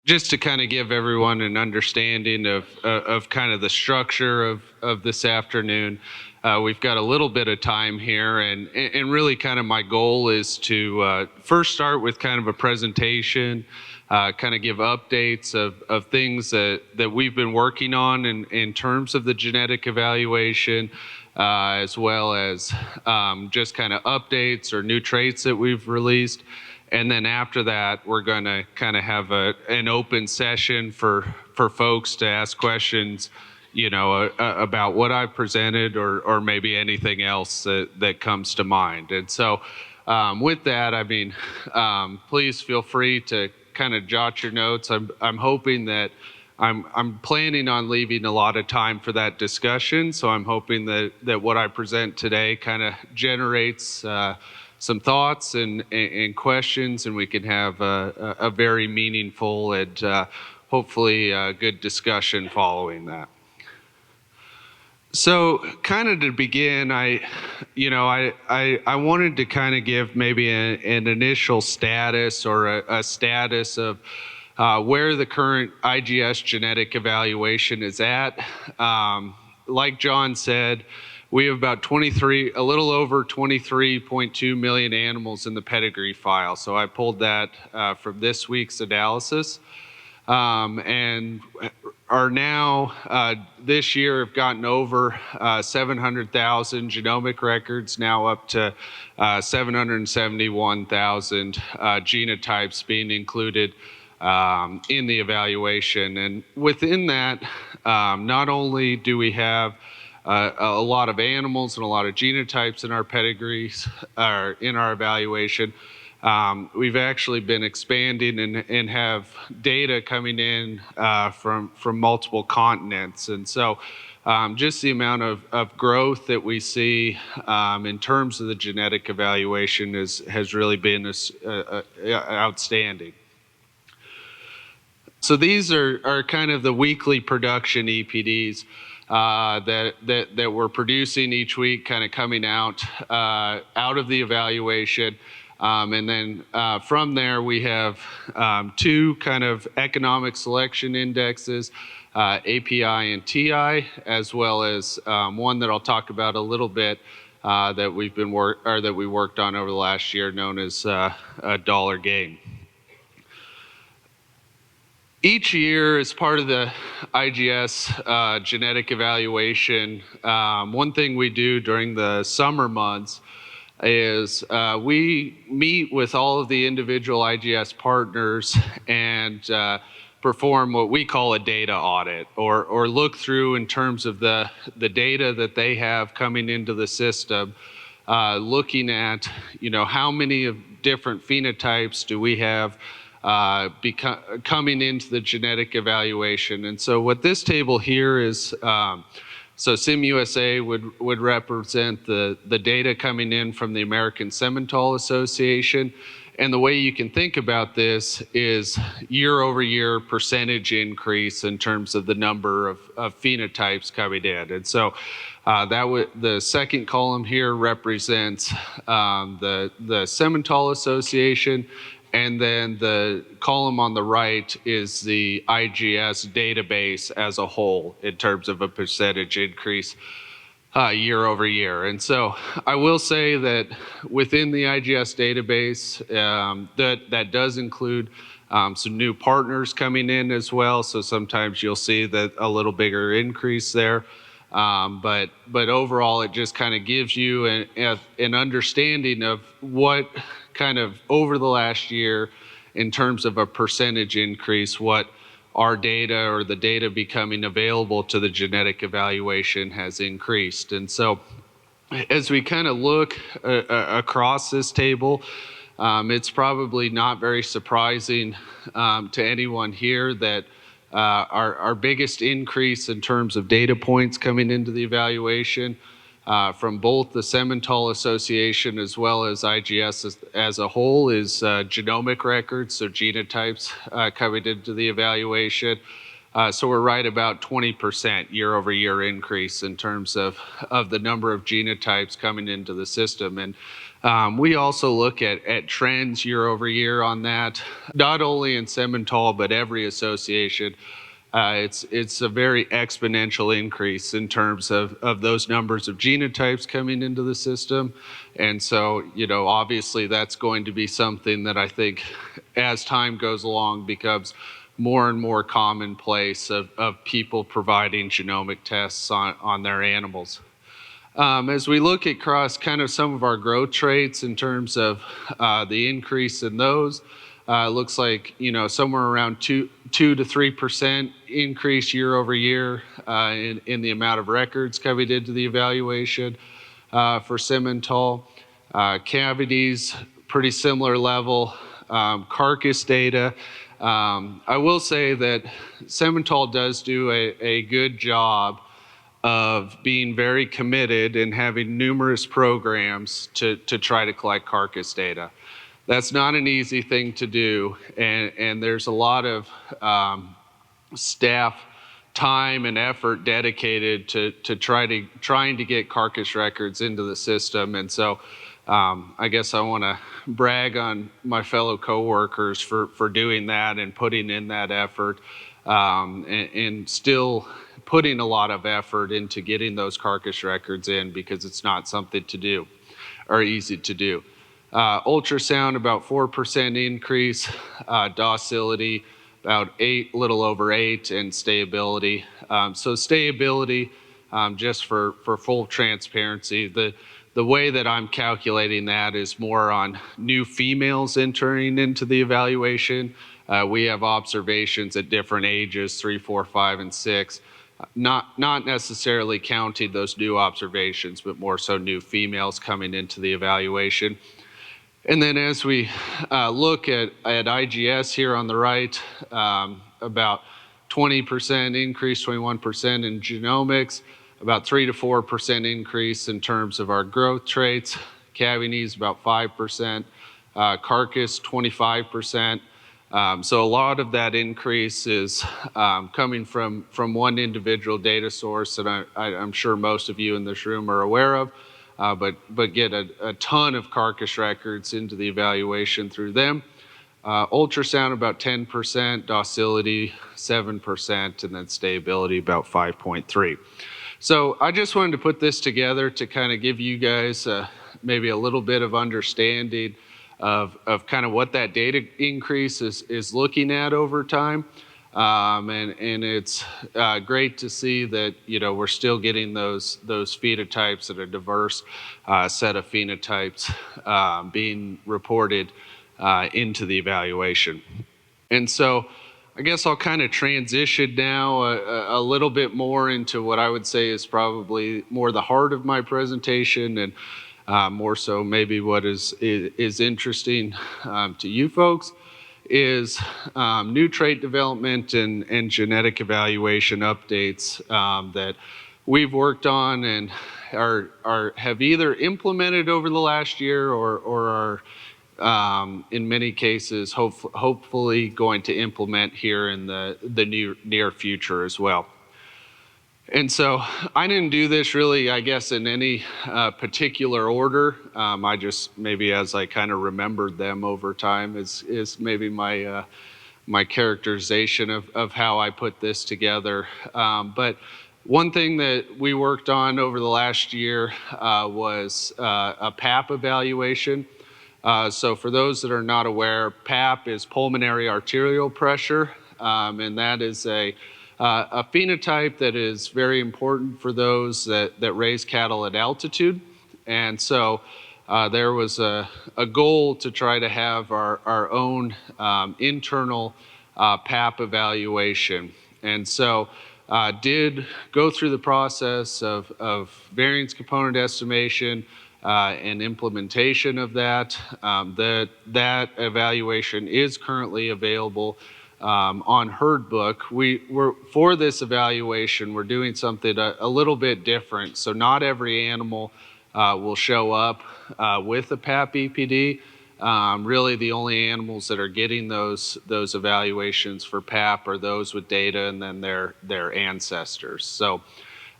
just to kind of give everyone an understanding of kind of the structure of this afternoon, we've got a little bit of time here, and really kind of my goal is to first start with kind of a presentation, kind of give updates of things that we've been working on in terms of the genetic evaluation, as well as just kind of updates or new traits that we've released. And then after that, we're going to kind of have an open session for folks to ask questions, about what I presented or maybe anything else that comes to mind. And so with that, I mean, please feel free to kind of jot your notes. I'm hoping that I'm planning on leaving a lot of time for that discussion. So I'm hoping that what I present today kind of generates some thoughts and questions, and we can have a very meaningful and hopefully good discussion following that. So kind of to begin, I wanted to kind of give maybe an initial status or a status of where the current IGS genetic evaluation is at. Like Jon said, we have about a little over 23.2 million animals in the pedigree file. So I pulled that from this week's analysis. And are now, this year, have gotten over 700,000 genomic records, now up to 771,000 genotypes being included in the evaluation. And within that, not only do we have a lot of animals and a lot of genotypes in our pedigrees, or in our evaluation, we've actually been expanding and have data coming in from multiple continents. And so just the amount of growth that we see in terms of the genetic evaluation has really been outstanding. So these are kind of the weekly production EPDs that we're producing each week, kind of coming out of the evaluation. And then from there, we have two kind of economic selection indexes, API and TI, as well as one that I'll talk about a little bit that we worked on over the last year, known as a dollar gain. Each year, as part of the IGS genetic evaluation, one thing we do during the summer months is we meet with all of the individual IGS partners and perform what we call a data audit, or look through in terms of the data that they have coming into the system, looking at how many of different phenotypes do we have coming into the genetic evaluation. And so what this table here is, so SimUSA would represent the data coming in from the American Semental Association. And the way you can think about this is year-over-year percentage increase in terms of the number of phenotypes coming in. And so the second column here represents the Semental Association, and then the column on the right is the IGS database as a whole in terms of a percentage increase year over year. And so I will say that within the IGS database, that does include some new partners coming in as well. So sometimes you'll see that a little bigger increase there. But overall, it just kind of gives you an understanding of what kind of over the last year, in terms of a percentage increase, what our data or the data becoming available to the genetic evaluation has increased. And so as we kind of look across this table, it's probably not very surprising to anyone here that our biggest increase in terms of data points coming into the evaluation from both the Semental Association as well as IGS as a whole is genomic records, so genotypes coming into the evaluation. So we're right about 20% year-over-year increase in terms of the number of genotypes coming into the system. And We also look at trends year over year on that, not only in Simmental, but every association. It's a very exponential increase in terms of those numbers of genotypes coming into the system. And so, obviously that's going to be something that I think as time goes along becomes more and more commonplace of people providing genomic tests on their animals. As we look across kind of some of our growth traits in terms of the increase in those, looks like somewhere around 2 to 3% increase year over year in the amount of records coming into the evaluation for Simmental. Cavities, pretty similar level. Carcass data. I will say that Simmental does do a good job of being very committed and having numerous programs to try to collect carcass data. That's not an easy thing to do, and there's a lot of staff time and effort dedicated to trying to get carcass records into the system. And so I guess I want to brag on my fellow coworkers for doing that and putting in that effort, and still putting a lot of effort into getting those carcass records in, because it's not something to do or easy to do. Ultrasound, about 4% increase. Docility, about 8, little over 8, and stability. So stability, just for full transparency, the way that I'm calculating that is more on new females entering into the evaluation. We have observations at different ages, 3, 4, 5, and 6. Not necessarily counting those new observations, but more so new females coming into the evaluation. And then as we look at IGS here on the right, about 20% increase, 21% in genomics, about 3 to 4% increase in terms of our growth traits. Cavities, about 5%. Carcass, 25%. So a lot of that increase is coming from one individual data source that I'm sure most of you in this room are aware of, but get a ton of carcass records into the evaluation through them. Ultrasound, about 10%, docility, 7%, and then stability, about 5.3. So I just wanted to put this together to kind of give you guys maybe a little bit of understanding of kind of what that data increase is looking at over time. And it's great to see that we're still getting those phenotypes that are diverse set of phenotypes being reported into the evaluation. And so I guess I'll kind of transition now a little bit more into what I would say is probably more the heart of my presentation, and more so maybe what is interesting to you folks is new trait development and genetic evaluation updates that we've worked on and have either implemented over the last year or are in many cases hopefully going to implement here in the near future as well. And so I didn't do this really, I guess, in any particular order. I just maybe as I kind of remembered them over time is maybe my characterization of how I put this together. But one thing that we worked on over the last year was a PAP evaluation. So for those that are not aware, PAP is pulmonary arterial pressure, and that is a phenotype that is very important for those that raise cattle at altitude. And so there was a goal to try to have our own internal PAP evaluation. And so did go through the process of variance component estimation and implementation of that. That evaluation is currently available on HerdBook. For this evaluation, we're doing something a little bit different. So not every animal will show up with a PAP EPD. Really, the only animals that are getting those evaluations for PAP are those with data and then their ancestors. So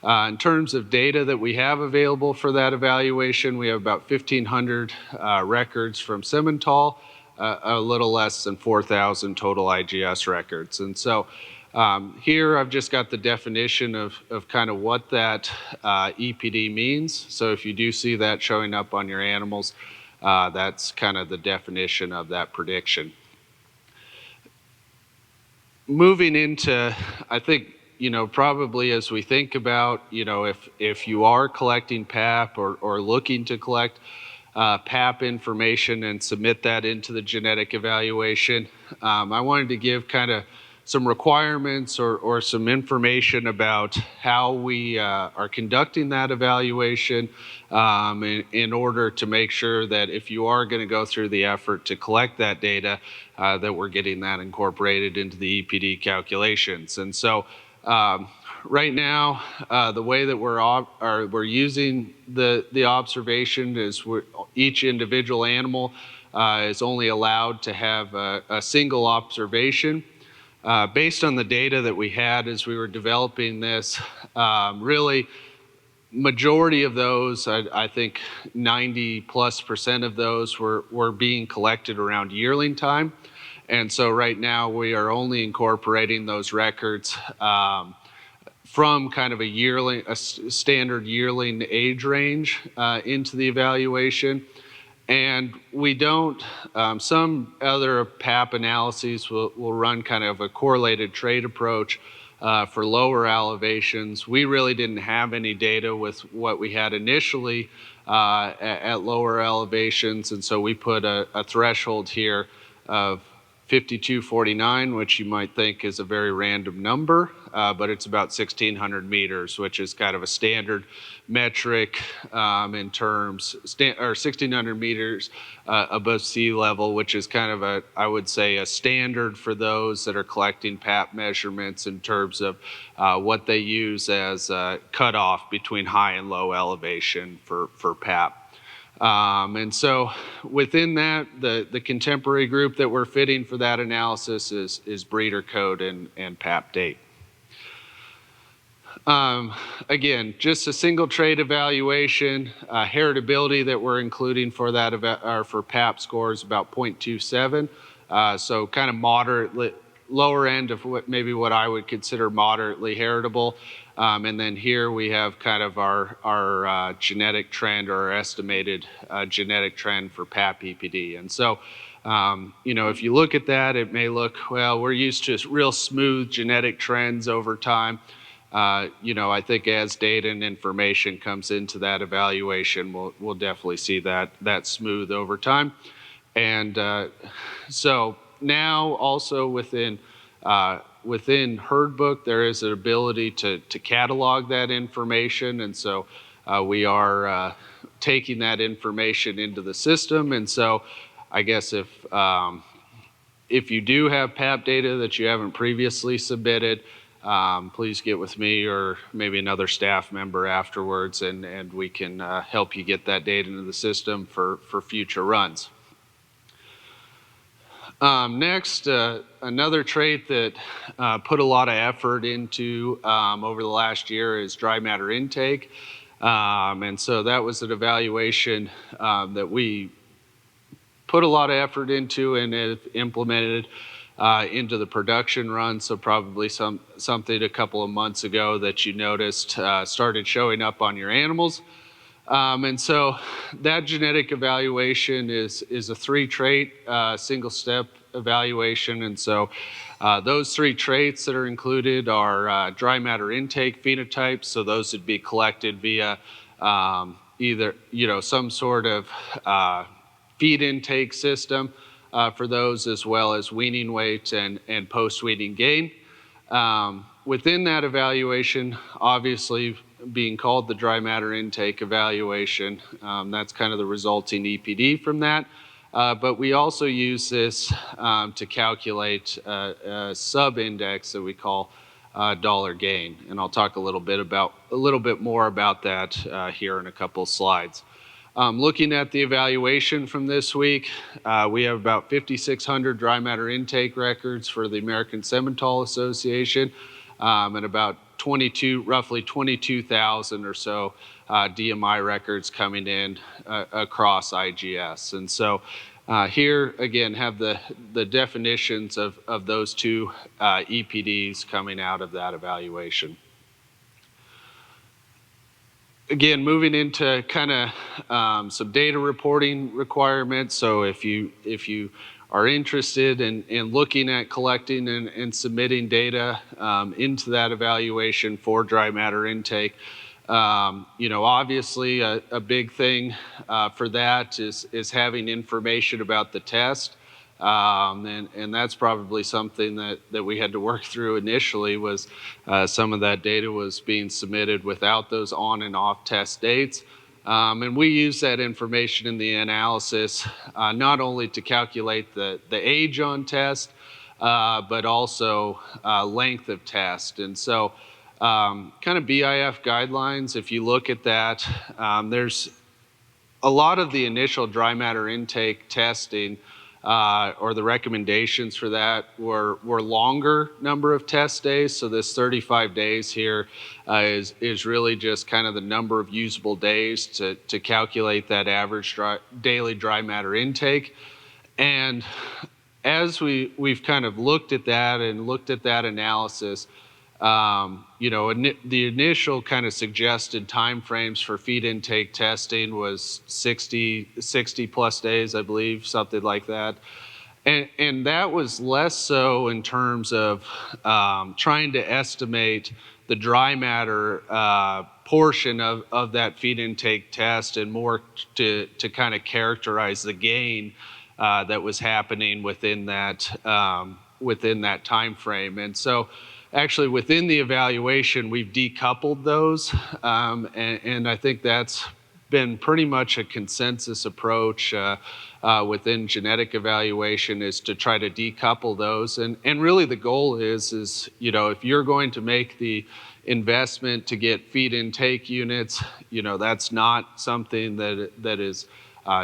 In terms of data that we have available for that evaluation, we have about 1,500 records from Simmental, a little less than 4,000 total IGS records. And so here I've just got the definition of kind of what that EPD means. So if you do see that showing up on your animals, that's kind of the definition of that prediction. Moving into, I think, probably as we think about, if you are collecting PAP or looking to collect PAP information and submit that into the genetic evaluation, I wanted to give kind of some requirements or some information about how we are conducting that evaluation in order to make sure that if you are going to go through the effort to collect that data, that we're getting that incorporated into the EPD calculations. And so right now, the way that we're using the observation is each individual animal is only allowed to have a single observation. Based on the data that we had as we were developing this, really majority of those, I think 90+% of those were being collected around yearling time. And so right now we are only incorporating those records from kind of a standard yearling age range into the evaluation. And we don't, some other PAP analyses will run kind of a correlated trait approach for lower elevations. We really didn't have any data with what we had initially at lower elevations, and so we put a threshold here of 5249, which you might think is a very random number, but it's about 1,600 meters, which is kind of a standard metric in terms, or 1,600 meters above sea level, which is kind of I would say, a standard for those that are collecting PAP measurements in terms of what they use as a cutoff between high and low elevation for PAP. And so within that, the contemporary group that we're fitting for that analysis is breeder code and PAP date. Again, just a single trait evaluation. Heritability that we're including for that for PAP score is about 0.27. So kind of moderately, lower end of what I would consider moderately heritable. And then here we have kind of our genetic trend, or our estimated genetic trend for PAP EPD. And so, if you look at that, it may look, well, we're used to real smooth genetic trends over time. I think as data and information comes into that evaluation, we'll definitely see that smooth over time. And so now also within HerdBook, there is an ability to catalog that information, and so we are taking that information into the system. And so I guess if you do have PAP data that you haven't previously submitted, please get with me or maybe another staff member afterwards, and we can help you get that data into the system for future runs. Next, another trait that put a lot of effort into over the last year is dry matter intake. And so that was an evaluation that we put a lot of effort into and have implemented into the production run. So probably something a couple of months ago that you noticed started showing up on your animals. And so that genetic evaluation is a 3-trait single-step evaluation. And so those 3 traits that are included are dry matter intake phenotypes. So those would be collected via either some sort of feed intake system for those, as well as weaning weight and post-weaning gain. Within that evaluation, obviously being called the dry matter intake evaluation, that's kind of the resulting EPD from that. But we also use this to calculate a sub-index that we call dollar gain, and I'll talk a little bit more about that here in a couple slides. Looking at the evaluation from this week, we have about 5,600 dry matter intake records for the American Simmental Association. and about roughly 22,000 or so DMI records coming in across IGS. And so here, again, have the definitions of those two EPDs coming out of that evaluation. Again, moving into kind of some data reporting requirements. So if you are interested in looking at collecting and submitting data into that evaluation for dry matter intake, obviously a big thing for that is having information about the test. And that's probably something that we had to work through initially was some of that data was being submitted without those on and off test dates. And we use that information in the analysis not only to calculate the age on test, but also length of test. And so kind of BIF guidelines, if you look at that, there's a lot of the initial dry matter intake testing or the recommendations for that were longer number of test days. So this 35 days here is really just kind of the number of usable days to calculate that average daily dry matter intake. And as we've kind of looked at that and looked at that analysis, the initial kind of suggested timeframes for feed intake testing was 60 plus days, I believe, something like that. And that was less so in terms of trying to estimate the dry matter portion of that feed intake test and more to kind of characterize the gain that was happening within that time frame. And so actually, within the evaluation, we've decoupled those, and I think that's been pretty much a consensus approach within genetic evaluation is to try to decouple those. And really the goal is if you're going to make the investment to get feed intake units, that's not something that is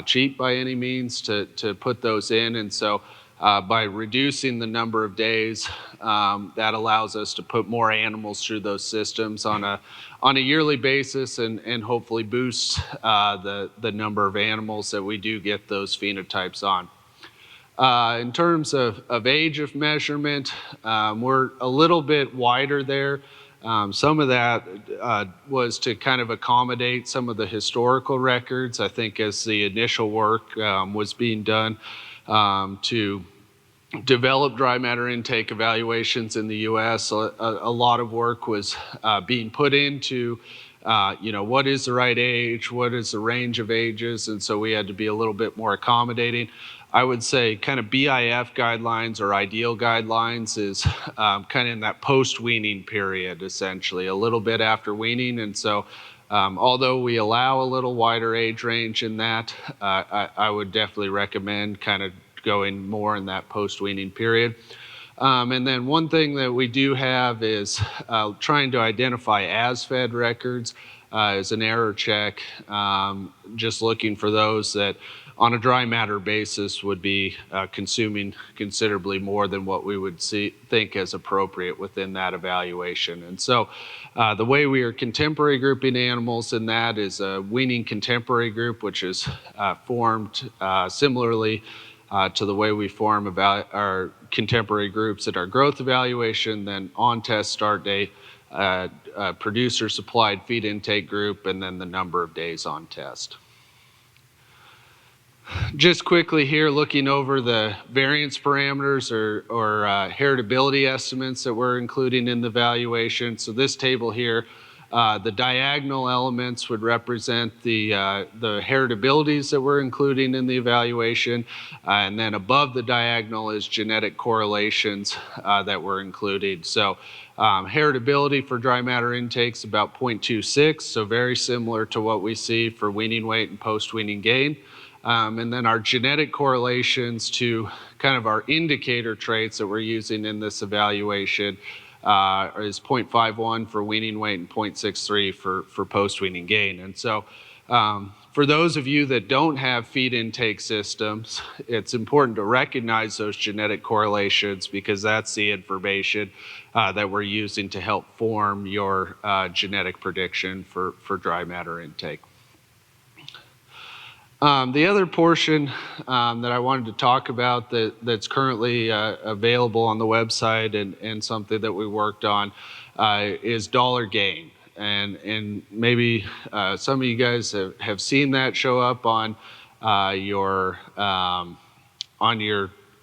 cheap by any means to put those in. And so by reducing the number of days, that allows us to put more animals through those systems on a yearly basis and hopefully boost the number of animals that we do get those phenotypes on. In terms of age of measurement, we're a little bit wider there. Some of that was to kind of accommodate some of the historical records, I think, as the initial work was being done to develop dry matter intake evaluations in the U.S. A lot of work was being put into, what is the right age, what is the range of ages, and so we had to be a little bit more accommodating. I would say kind of BIF guidelines or ideal guidelines is kind of in that post-weaning period, essentially, a little bit after weaning. And so although we allow a little wider age range in that, I would definitely recommend kind of going more in that post-weaning period. And then one thing that we do have is trying to identify as-fed records as an error check, just looking for those that on a dry matter basis would be consuming considerably more than what we would think as appropriate within that evaluation. And so the way we are contemporary grouping animals in that is a weaning contemporary group, which is formed similarly to the way we form our contemporary groups at our growth evaluation, then on test start date, producer supplied feed intake group, and then the number of days on test. Just quickly here, looking over the variance parameters or heritability estimates that we're including in the evaluation. So this table here, the diagonal elements would represent the heritabilities that we're including in the evaluation, and then above the diagonal is genetic correlations that we're including. So heritability for dry matter intakes about 0.26, so very similar to what we see for weaning weight and post-weaning gain. And then our genetic correlations to kind of our indicator traits that we're using in this evaluation is 0.51 for weaning weight and 0.63 for post-weaning gain. And so for For those of you that don't have feed intake systems, it's important to recognize those genetic correlations because that's the information that we're using to help form your genetic prediction for dry matter intake. The other portion that I wanted to talk about that's currently available on the website and something that we worked on is dollar gain. And maybe some of you guys have seen that show up on your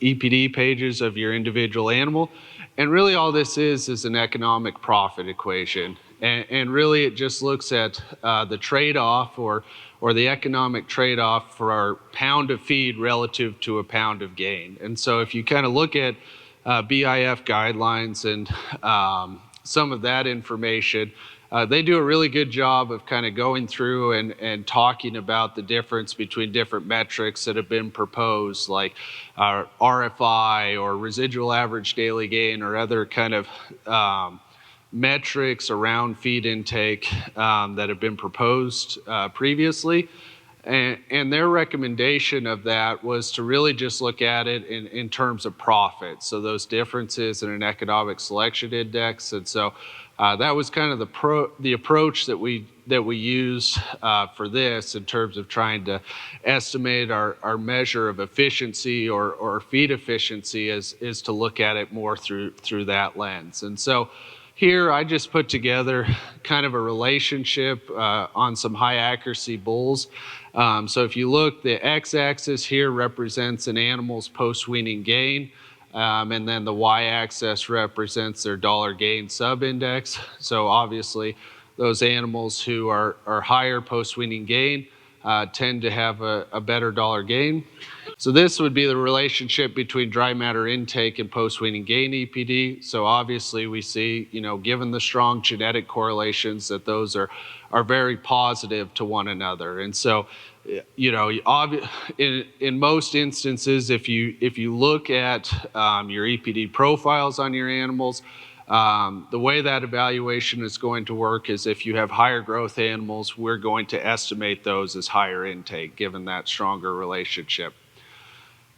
EPD pages of your individual animal. And really all this is an economic profit equation. And really it just looks at the trade-off or the economic trade-off for our pound of feed relative to a pound of gain. And so if you kind of look at BIF guidelines and some of that information, they do a really good job of kind of going through and talking about the difference between different metrics that have been proposed, like RFI or residual average daily gain or other kind of metrics around feed intake that have been proposed previously. And their recommendation of that was to really just look at it in terms of profit. So those differences in an economic selection index. And so that was kind of the approach that we use for this in terms of trying to estimate our measure of efficiency or feed efficiency is to look at it more through that lens. And so here I just put together kind of a relationship on some high accuracy bulls. So if you look, the x-axis here represents an animal's post-weaning gain, and then the y-axis represents their dollar gain subindex. So obviously those animals who are higher post-weaning gain tend to have a better dollar gain. So this would be the relationship between dry matter intake and post-weaning gain EPD. So obviously we see, given the strong genetic correlations, that those are very positive to one another. And so, in most instances, if you look at your EPD profiles on your animals, the way that evaluation is going to work is if you have higher growth animals, we're going to estimate those as higher intake, given that stronger relationship.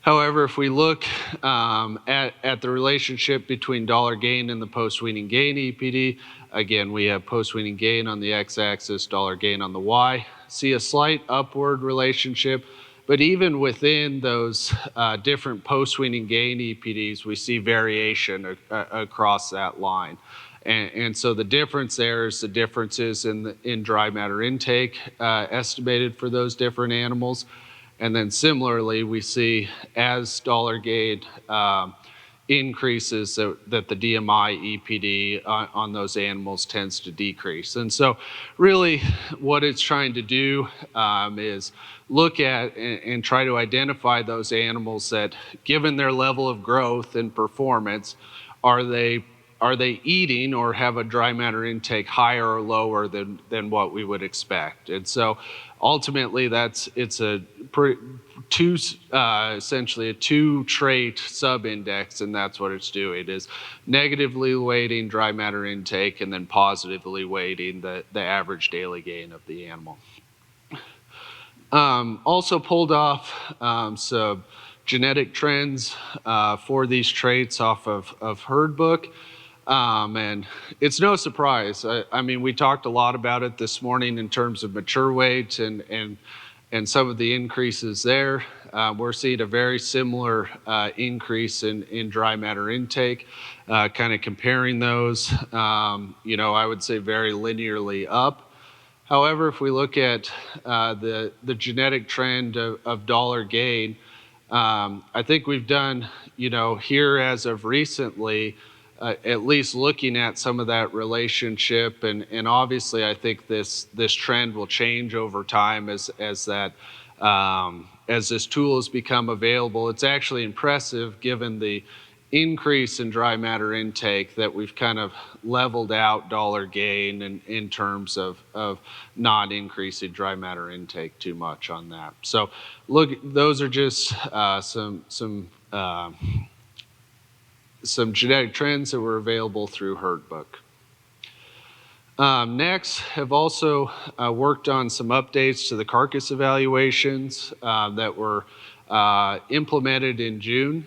However, if we look at the relationship between dollar gain and the post-weaning gain EPD, again, we have post-weaning gain on the x-axis, dollar gain on the y. See a slight upward relationship, but even within those different post-weaning gain EPDs, we see variation across that line. And so the difference there is the differences in dry matter intake estimated for those different animals. And then similarly, we see as dollar gain increases that the DMI EPD on those animals tends to decrease. And so really what it's trying to do is look at and try to identify those animals that, given their level of growth and performance, are they eating or have a dry matter intake higher or lower than what we would expect? And so ultimately it's essentially a two trait subindex, and that's what it's doing, is negatively weighting dry matter intake and then positively weighting the average daily gain of the animal. Also pulled off some genetic trends for these traits off of herd book. And it's no surprise. I mean, we talked a lot about it this morning in terms of mature weight and some of the increases there. We're seeing a very similar increase in dry matter intake, kind of comparing those, I would say very linearly up. However, if we look at the genetic trend of dollar gain, I think we've done, here as of recently, at least looking at some of that relationship, and obviously I think this trend will change over time as this tool has become available. It's actually impressive given the increase in dry matter intake that we've kind of leveled out dollar gain in terms of not increasing dry matter intake too much on that. So look, those are just some genetic trends that were available through herd book. Next, have also worked on some updates to the carcass evaluations that were implemented in June.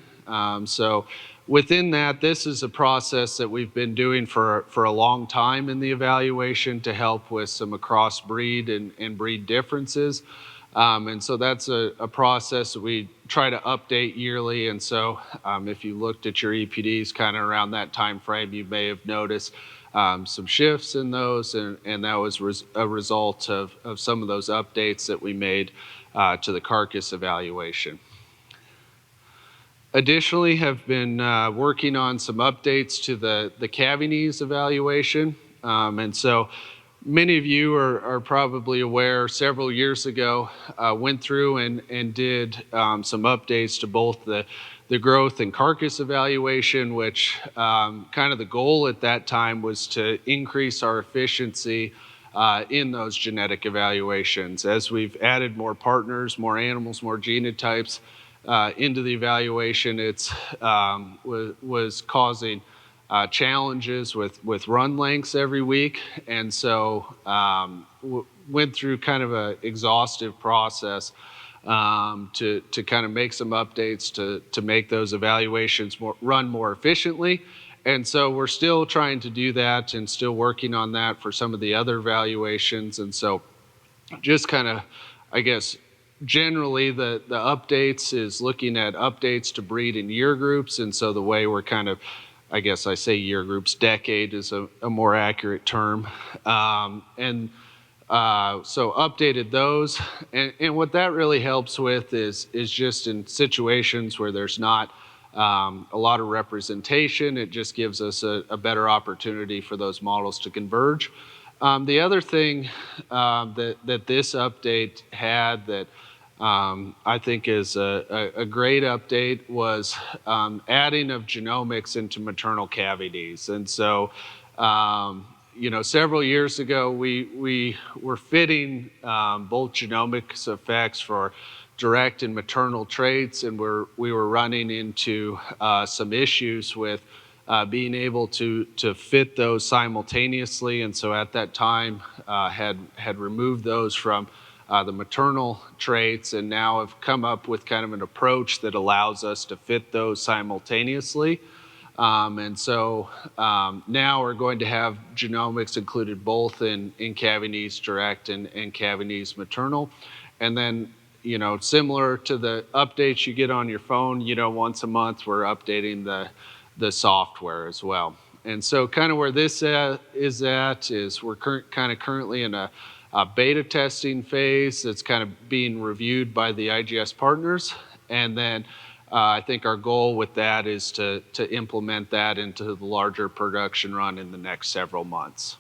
So within that, this is a process that we've been doing for a long time in the evaluation to help with some across breed and breed differences. And so that's a process that we try to update yearly. And so if you looked at your EPDs kind of around that time frame, you may have noticed some shifts in those, and that was a result of some of those updates that we made to the carcass evaluation. Additionally, have been working on some updates to the cavity evaluation. And so many of you are probably aware, several years ago, went through and did some updates to both the growth and carcass evaluation, which kind of the goal at that time was to increase our efficiency in those genetic evaluations. As we've added more partners, more animals, more genotypes into the evaluation, it's was causing challenges with run lengths every week, and so went through kind of an exhaustive process to kind of make some updates to make those evaluations run more efficiently. And so we're still trying to do that and still working on that for some of the other evaluations. And so just kind of, I guess, generally the updates is looking at updates to breed in year groups. And so the way we're kind of, I guess I say year groups, decade is a more accurate term. So updated those, and what that really helps with is just in situations where there's not a lot of representation, it just gives us a better opportunity for those models to converge. The other thing that this update had that I think is a great update was adding of genomics into maternal cavities. And so several years ago, we were fitting Boldt genomics effects for direct and maternal traits, and we were running into some issues with being able to fit those simultaneously. And so at that time, had removed those from the maternal traits, and now have come up with kind of an approach that allows us to fit those simultaneously. And so now we're going to have genomics included both in cavities direct and cavities maternal. And then, similar to the updates you get on your phone, once a month we're updating the software as well. And so kind of where this is we're currently in a beta testing phase that's kind of being reviewed by the IGS partners. And then I think our goal with that is to implement that into the larger production run in the next several months.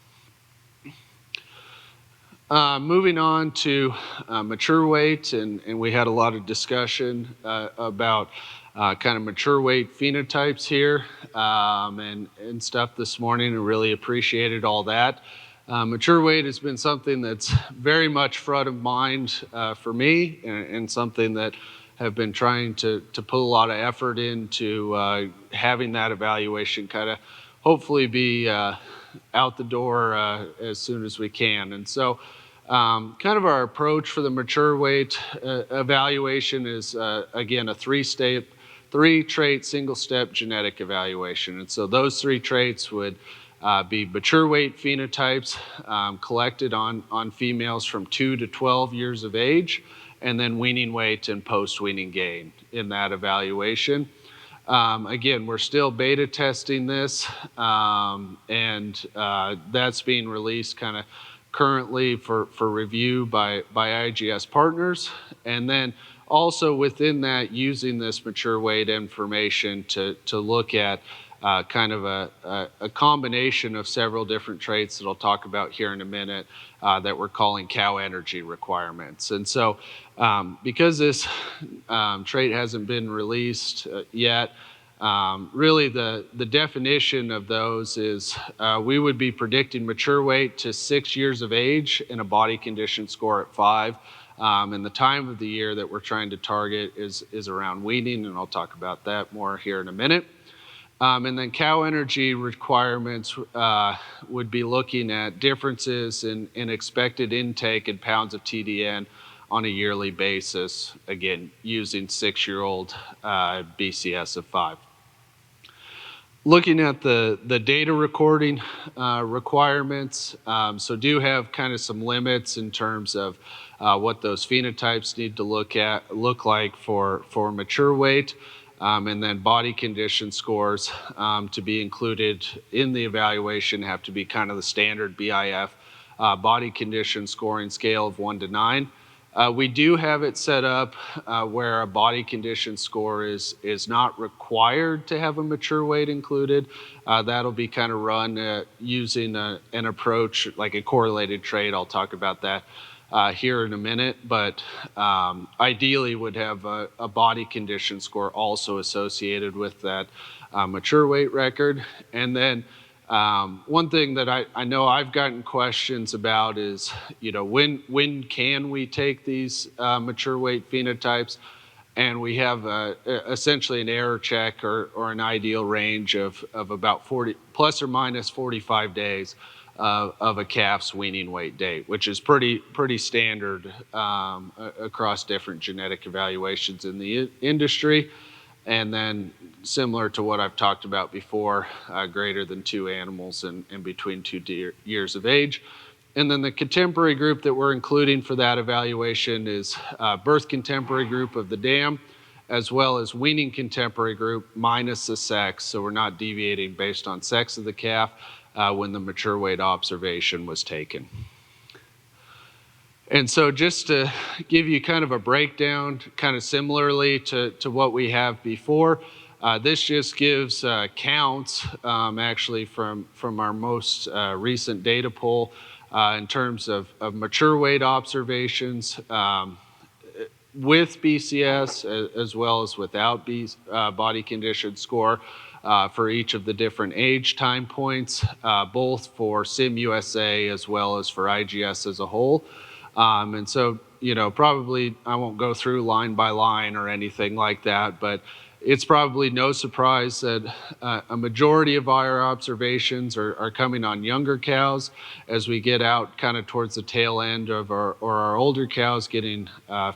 Moving on to mature weight, and we had a lot of discussion about kind of mature weight phenotypes here and stuff this morning, and really appreciated all that. Mature weight has been something that's very much front of mind for me, and something that have been trying to put a lot of effort into having that evaluation kind of hopefully be out the door as soon as we can. And so kind of our approach for the mature weight evaluation is, again, a three-trait single-step genetic evaluation. And so those three traits would be mature weight phenotypes collected on females from 2 to 12 years of age, and then weaning weight and post-weaning gain in that evaluation. Again, we're still beta testing this, and that's being released kind of currently for review by IGS partners. And then also within that, using this mature weight information to look at kind of a combination of several different traits that I'll talk about here in a minute that we're calling cow energy requirements. And so because this trait hasn't been released yet, really the definition of those is we would be predicting mature weight to 6 years of age and a body condition score at 5. And the time of the year that we're trying to target is around weaning, and I'll talk about that more here in a minute. And then cow energy requirements would be looking at differences in expected intake in pounds of TDN on a yearly basis, again, using 6-year-old BCS of 5. Looking at the data recording requirements, so do have kind of some limits in terms of what those phenotypes need to look like for mature weight, and then body condition scores to be included in the evaluation have to be kind of the standard BIF body condition scoring scale of 1 to 9. We do have it set up where a body condition score is not required to have a mature weight included. That'll be kind of run using an approach like a correlated trait. I'll talk about that here in a minute, but ideally would have a body condition score also associated with that mature weight record. And then one thing that I know I've gotten questions about is, when can we take these mature weight phenotypes? And we have essentially an error check or an ideal range of about 40 plus or minus 45 days of a calf's weaning weight date, which is pretty standard across different genetic evaluations in the industry. And then similar to what I've talked about before, greater than 2 animals and between 2 years of age. And then the contemporary group that we're including for that evaluation is birth contemporary group of the dam, as well as weaning contemporary group minus the sex. So we're not deviating based on sex of the calf when the mature weight observation was taken. And so just to give you kind of a breakdown, kind of similarly to what we have before, this just gives counts actually from our most recent data poll in terms of mature weight observations with BCS as well as without body condition score for each of the different age time points, both for SimUSA as well as for IGS as a whole. And so, probably I won't go through line by line or anything like that, but it's probably no surprise that a majority of our observations are coming on younger cows as we get out kind of towards the tail end of our older cows getting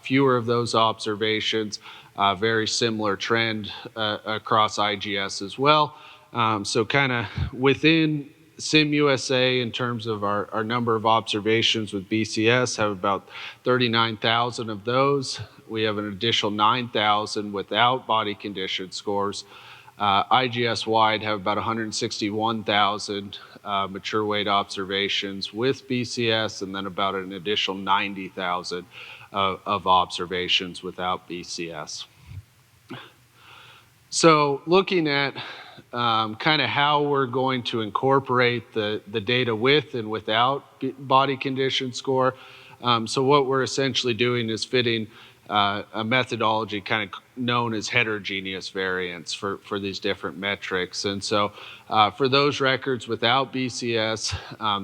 fewer of those observations. Very similar trend across IGS as well. So kind of within SimUSA in terms of our number of observations with BCS have about 39,000 of those. We have an additional 9,000 without body condition scores. IGS wide have about 161,000 mature weight observations with BCS, and then about an additional 90,000 of observations without BCS. So looking at kind of how we're going to incorporate the data with and without body condition score. So what we're essentially doing is fitting a methodology kind of known as heterogeneous variance for these different metrics. And so for those records without BCS,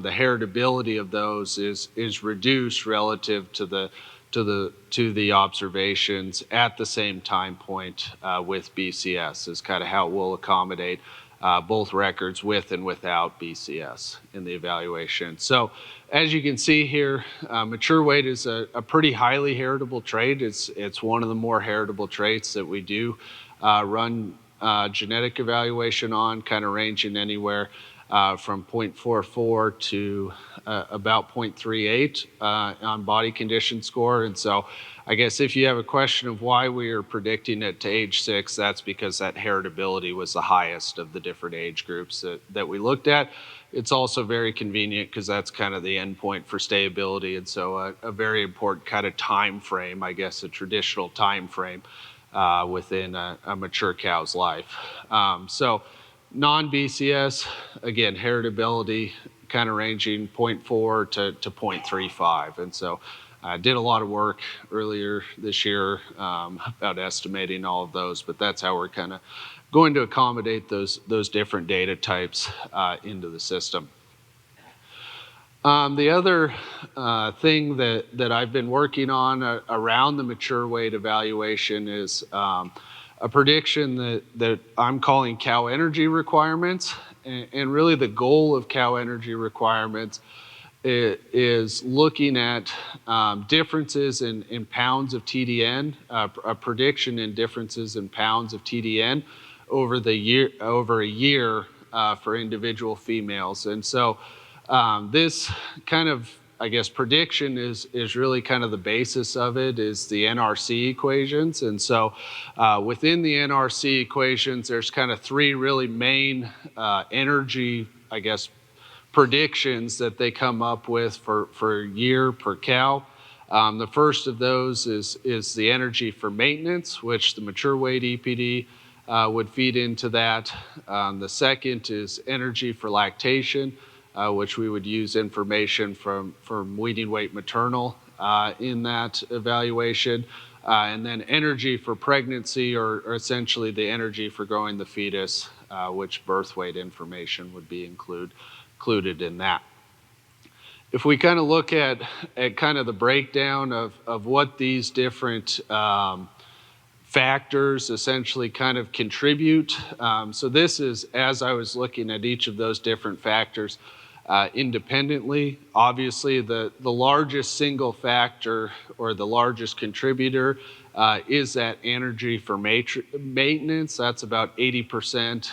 the heritability of those is reduced relative to the observations at the same time point with BCS is kind of how we'll accommodate both records with and without BCS in the evaluation. So as you can see here, mature weight is a pretty highly heritable trait. It's one of the more heritable traits that we do run genetic evaluation on, kind of ranging anywhere from 0.44 to about 0.38 on body condition score. And so I guess if you have a question of why we are predicting it to age 6, that's because that heritability was the highest of the different age groups that we looked at. It's also very convenient because that's kind of the endpoint for stability. And so a very important kind of time frame, I guess a traditional time frame within a mature cow's life. So non-BCS, again, heritability kind of ranging 0.4 to 0.35. And so I did a lot of work earlier this year about estimating all of those, but that's how we're kind of going to accommodate those different data types into the system. The other thing that I've been working on around the mature weight evaluation is a prediction that I'm calling cow energy requirements. And really the goal of cow energy requirements is looking at differences in pounds of TDN, a prediction in differences in pounds of TDN over a year for individual females. And so this kind of, I guess, prediction is really kind of the basis of it is the NRC equations. And so within the NRC equations, there's kind of three really main energy, I guess, predictions that they come up with for a year per cow. The first of those is the energy for maintenance, which the mature weight EPD would feed into that. The second is energy for lactation, which we would use information from weaning weight maternal in that evaluation. And then energy for pregnancy, or essentially the energy for growing the fetus, which birth weight information would be included in that. If we kind of look at kind of the breakdown of what these different factors essentially kind of contribute. So this is, as I was looking at each of those different factors independently, obviously the largest single factor or the largest contributor is that energy for maintenance. That's about 80%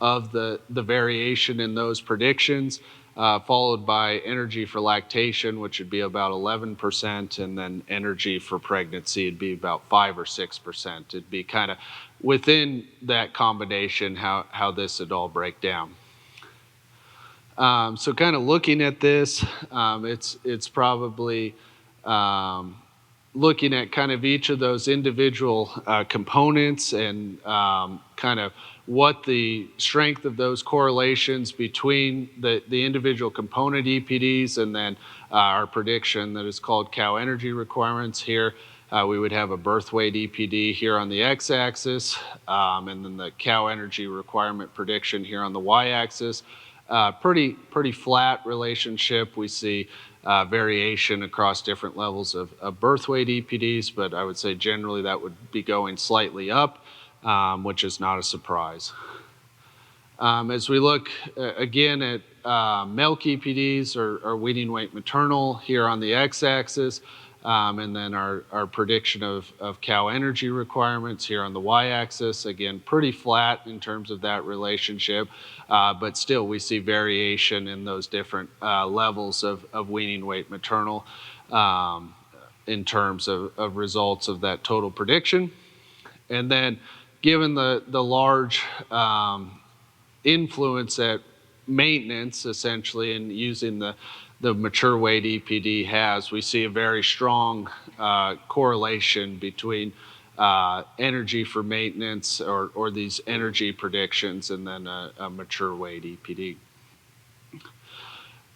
of the variation in those predictions. Followed by energy for lactation, which would be about 11%, and then energy for pregnancy would be about 5 or 6%. It'd be kind of within that combination how this would all break down. So kind of looking at this, it's probably looking at kind of each of those individual components and kind of what the strength of those correlations between the individual component EPDs and then our prediction that is called cow energy requirements here. We would have a birth weight EPD here on the x-axis and then the cow energy requirement prediction here on the y-axis. Pretty flat relationship. We see variation across different levels of birth weight EPDs, but I would say generally that would be going slightly up, which is not a surprise. As we look again at milk EPDs or weaning weight maternal here on the x-axis, and then our prediction of cow energy requirements here on the y-axis, again, pretty flat in terms of that relationship, but still we see variation in those different levels of weaning weight maternal in terms of results of that total prediction. And then given the large influence that maintenance essentially and using the mature weight EPD has, we see a very strong correlation between energy for maintenance or these energy predictions and then a mature weight EPD.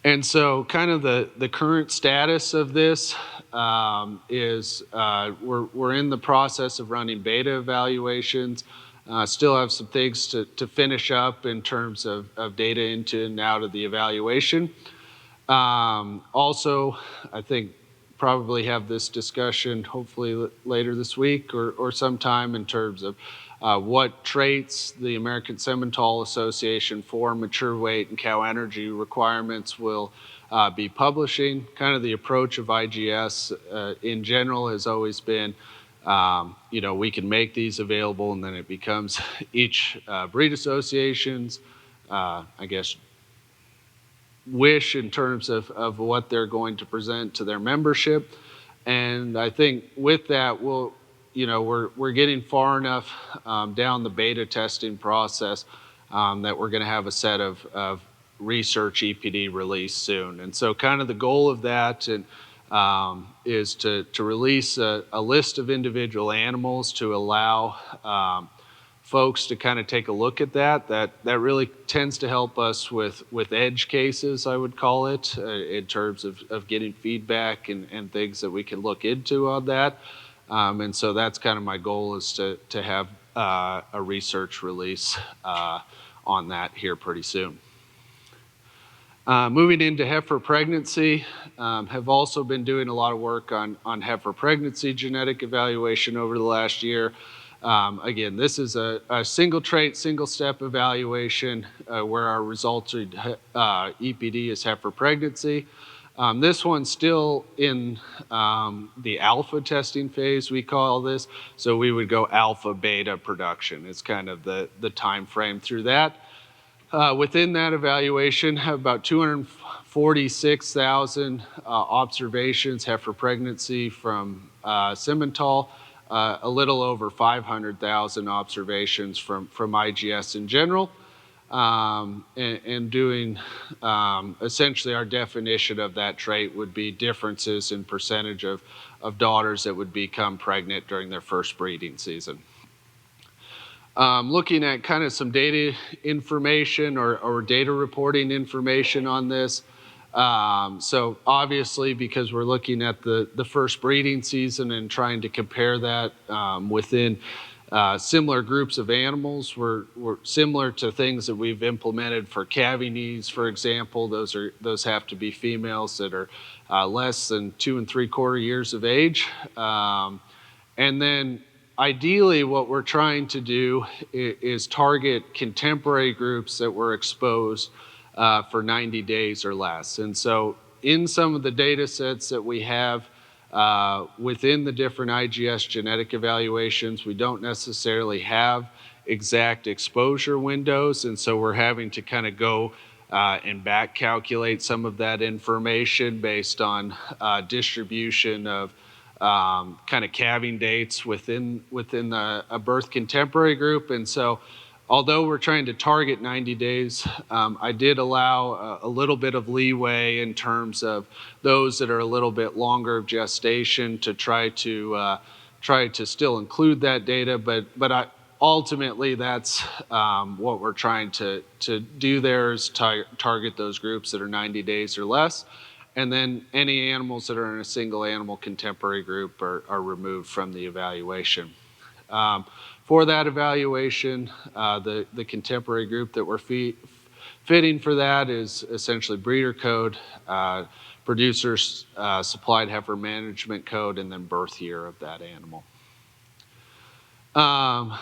And so kind of the current status of this is we're in the process of running beta evaluations. Still have some things to finish up in terms of data into and out of the evaluation. Also, I think probably have this discussion hopefully later this week or sometime in terms of what traits the American Simmental Association for mature weight and cow energy requirements will be publishing. Kind of the approach of IGS in general has always been, we can make these available and then it becomes each breed association's, I guess, wish in terms of what they're going to present to their membership. And I think with that, we're getting far enough down the beta testing process that we're going to have a set of research EPD released soon. And so kind of the goal of that is to release a list of individual animals to allow folks to kind of take a look at that really tends to help us with edge cases, I would call it, in terms of getting feedback and things that we can look into on that. And so that's kind of my goal is to have a research release on that here pretty soon. Moving into heifer pregnancy, have also been doing a lot of work on heifer pregnancy genetic evaluation over the last year. Again, this is a single trait, single step evaluation where our resulted EPD is heifer pregnancy. This one's still in the alpha testing phase, we call this. So we would go alpha beta production. It's kind of the time frame through that. Within that evaluation, have about 246,000 observations, heifer pregnancy from Simmental, a little over 500,000 observations from IGS in general, and doing essentially our definition of that trait would be differences in percentage of daughters that would become pregnant during their first breeding season. Looking at kind of some data information or data reporting information on this. So obviously, because we're looking at the first breeding season and trying to compare that within similar groups of animals, we're similar to things that we've implemented for calving needs, for example. Those have to be females that are less than 2 3/4 years of age. And then ideally, what we're trying to do is target contemporary groups that were exposed for 90 days or less. And so in some of the data sets that we have within the different IGS genetic evaluations, we don't necessarily have exact exposure windows. And so we're having to kind of go and back calculate some of that information based on distribution of kind of calving dates within a birth contemporary group. And so although we're trying to target 90 days, I did allow a little bit of leeway in terms of those that are a little bit longer of gestation to try to still include that data. But ultimately, that's what we're trying to do there is target those groups that are 90 days or less. And then any animals that are in a single animal contemporary group are removed from the evaluation. For that evaluation, the contemporary group that we're fitting for that is essentially breeder code, producers supplied heifer management code, and then birth year of that animal. Kind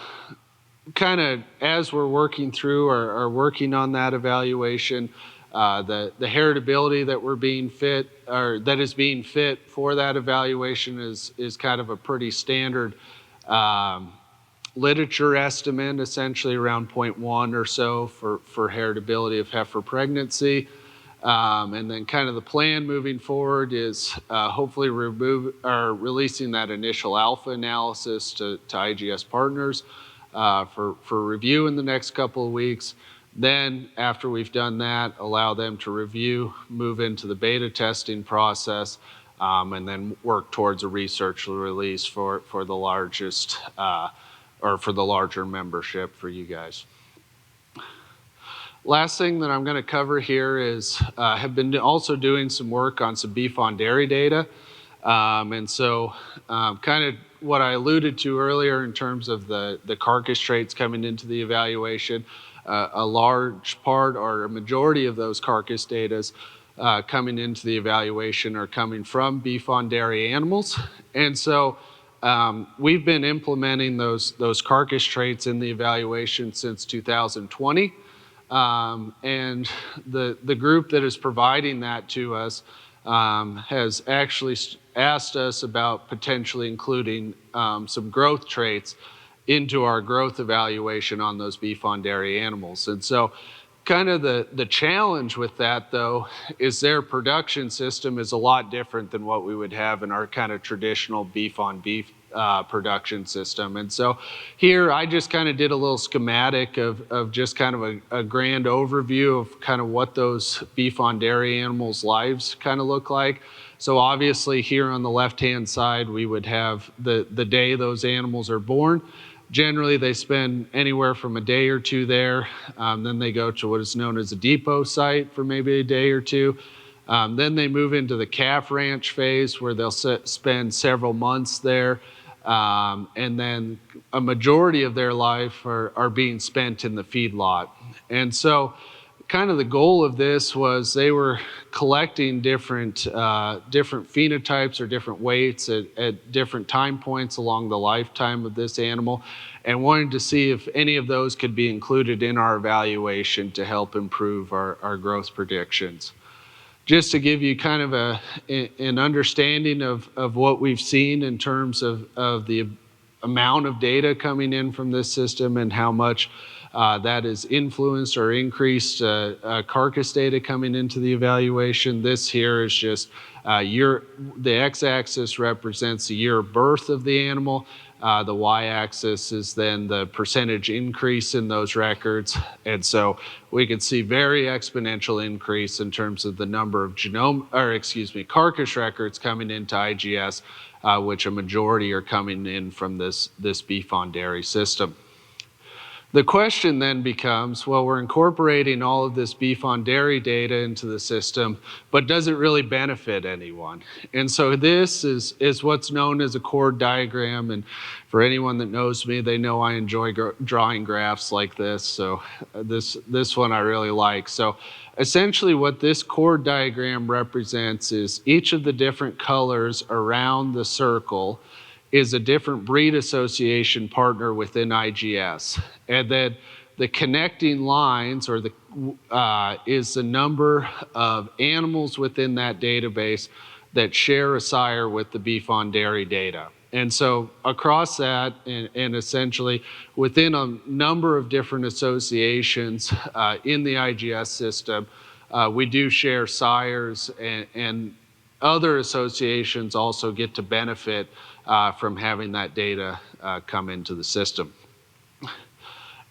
of as we're working through or working on that evaluation, the heritability that we're being fit or that is being fit for that evaluation is kind of a pretty standard literature estimate, essentially around 0.1 or so for heritability of heifer pregnancy. And then kind of the plan moving forward is hopefully releasing that initial alpha analysis to IGS partners for review in the next couple of weeks. Then after we've done that, allow them to review, move into the beta testing process, and then work towards a research release for the largest or for the larger membership for you guys. Last thing that I'm going to cover here is have been also doing some work on some beef on dairy data. And so kind of what I alluded to earlier in terms of the carcass traits coming into the evaluation, a large part or a majority of those carcass data coming into the evaluation are coming from beef on dairy animals. And so we've been implementing those carcass traits in the evaluation since 2020. And the group that is providing that to us has actually asked us about potentially including some growth traits into our growth evaluation on those beef on dairy animals. And so kind of the challenge with that, though, is their production system is a lot different than what we would have in our kind of traditional beef on beef production system. And so here I just kind of did a little schematic of just kind of a grand overview of kind of what those beef on dairy animals' lives kind of look like. So obviously here on the left-hand side, we would have the day those animals are born. Generally, they spend anywhere from a day or two there. Then they go to what is known as a depot site for maybe a day or two. Then they move into the calf ranch phase where they'll spend several months there. And then a majority of their life are being spent in the feedlot. And so kind of the goal of this was they were collecting different phenotypes or different weights at different time points along the lifetime of this animal, and wanted to see if any of those could be included in our evaluation to help improve our growth predictions. Just to give you kind of an understanding of what we've seen in terms of the amount of data coming in from this system and how much that has influenced or increased carcass data coming into the evaluation. This here is just the x-axis represents the year of birth of the animal. The y-axis is then the percentage increase in those records. And so we could see very exponential increase in terms of the number of carcass records coming into IGS, which a majority are coming in from this beef on dairy system. The question then becomes, well, we're incorporating all of this beef on dairy data into the system, but does it really benefit anyone? And so this is what's known as a chord diagram. And for anyone that knows me, they know I enjoy drawing graphs like this. So this one I really like. So essentially what this chord diagram represents is each of the different colors around the circle is a different breed association partner within IGS. And then the connecting lines or is the number of animals within that database that share a sire with the beef on dairy data. And so across that, and essentially within a number of different associations in the IGS system, we do share sires, and other associations also get to benefit from having that data come into the system.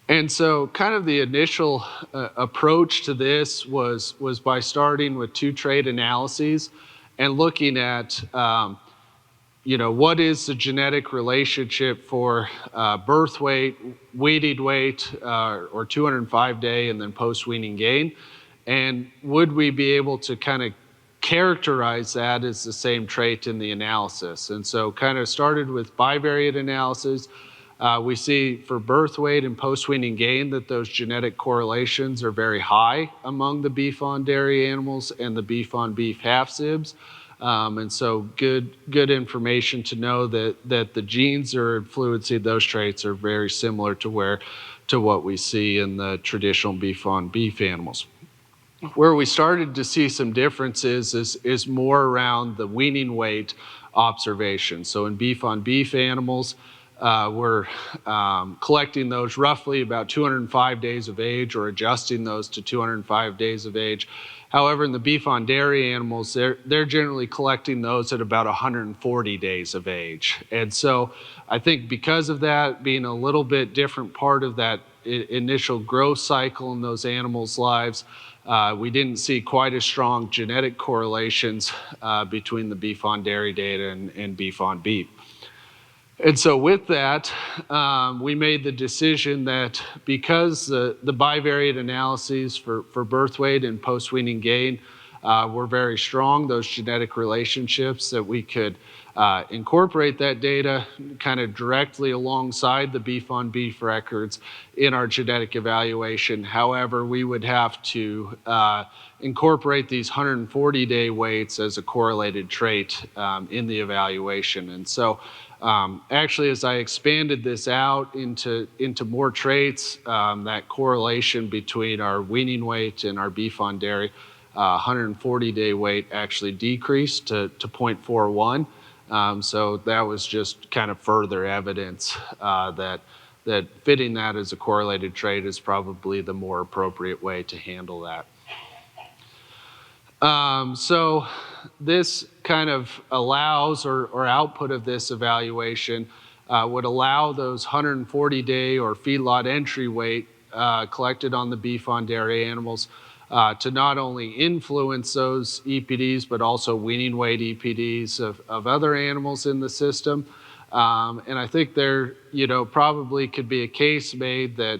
And so kind of the initial approach to this was by starting with 2 trait analyses and looking at what is the genetic relationship for birth weight, weaned weight, or 205-day, and then post-weaning gain, and would we be able to kind of characterize that as the same trait in the analysis. And so kind of started with bivariate analysis. We see for birth weight and post-weaning gain that those genetic correlations are very high among the beef on dairy animals and the beef on beef half sibs. And so good information to know that the genes that are influencing those traits are very similar to what we see in the traditional beef on beef animals. Where we started to see some differences is more around the weaning weight observation. So in beef on beef animals, we're collecting those roughly about 205 days of age or adjusting those to 205 days of age. However, in the beef on dairy animals, they're generally collecting those at about 140 days of age. And so I think because of that being a little bit different part of that initial growth cycle in those animals' lives, we didn't see quite as strong genetic correlations between the beef on dairy data and beef on beef. And so with that, we made the decision that because the bivariate analyses for birth weight and post-weaning gain were very strong, those genetic relationships, that we could incorporate that data kind of directly alongside the beef on beef records in our genetic evaluation. However, we would have to incorporate these 140-day weights as a correlated trait in the evaluation. And so actually, as I expanded this out into more traits, that correlation between our weaning weight and our beef on dairy 140-day weight actually decreased to 0.41. So that was just kind of further evidence that fitting that as a correlated trait is probably the more appropriate way to handle that. So this kind of allows, or output of this evaluation would allow those 140-day or feedlot entry weight collected on the beef on dairy animals to not only influence those EPDs, but also weaning weight EPDs of other animals in the system. And I think there, probably could be a case made that,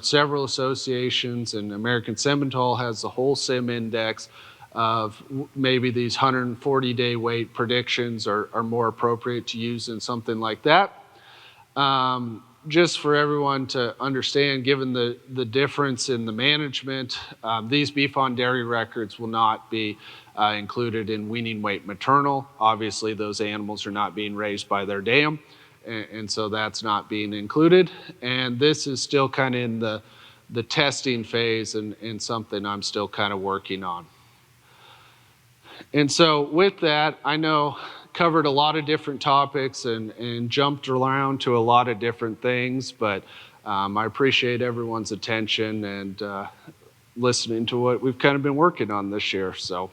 several associations, and American Simmental has the whole SIM index of maybe these 140-day weight predictions are more appropriate to use in something like that. just for everyone to understand, given the difference in the management, these beef on dairy records will not be included in weaning weight maternal. Obviously, those animals are not being raised by their dam, and so that's not being included. And this is still kind of in the testing phase and something I'm still kind of working on. And so with that, I know covered a lot of different topics and jumped around to a lot of different things, but I appreciate everyone's attention and listening to what we've kind of been working on this year. So.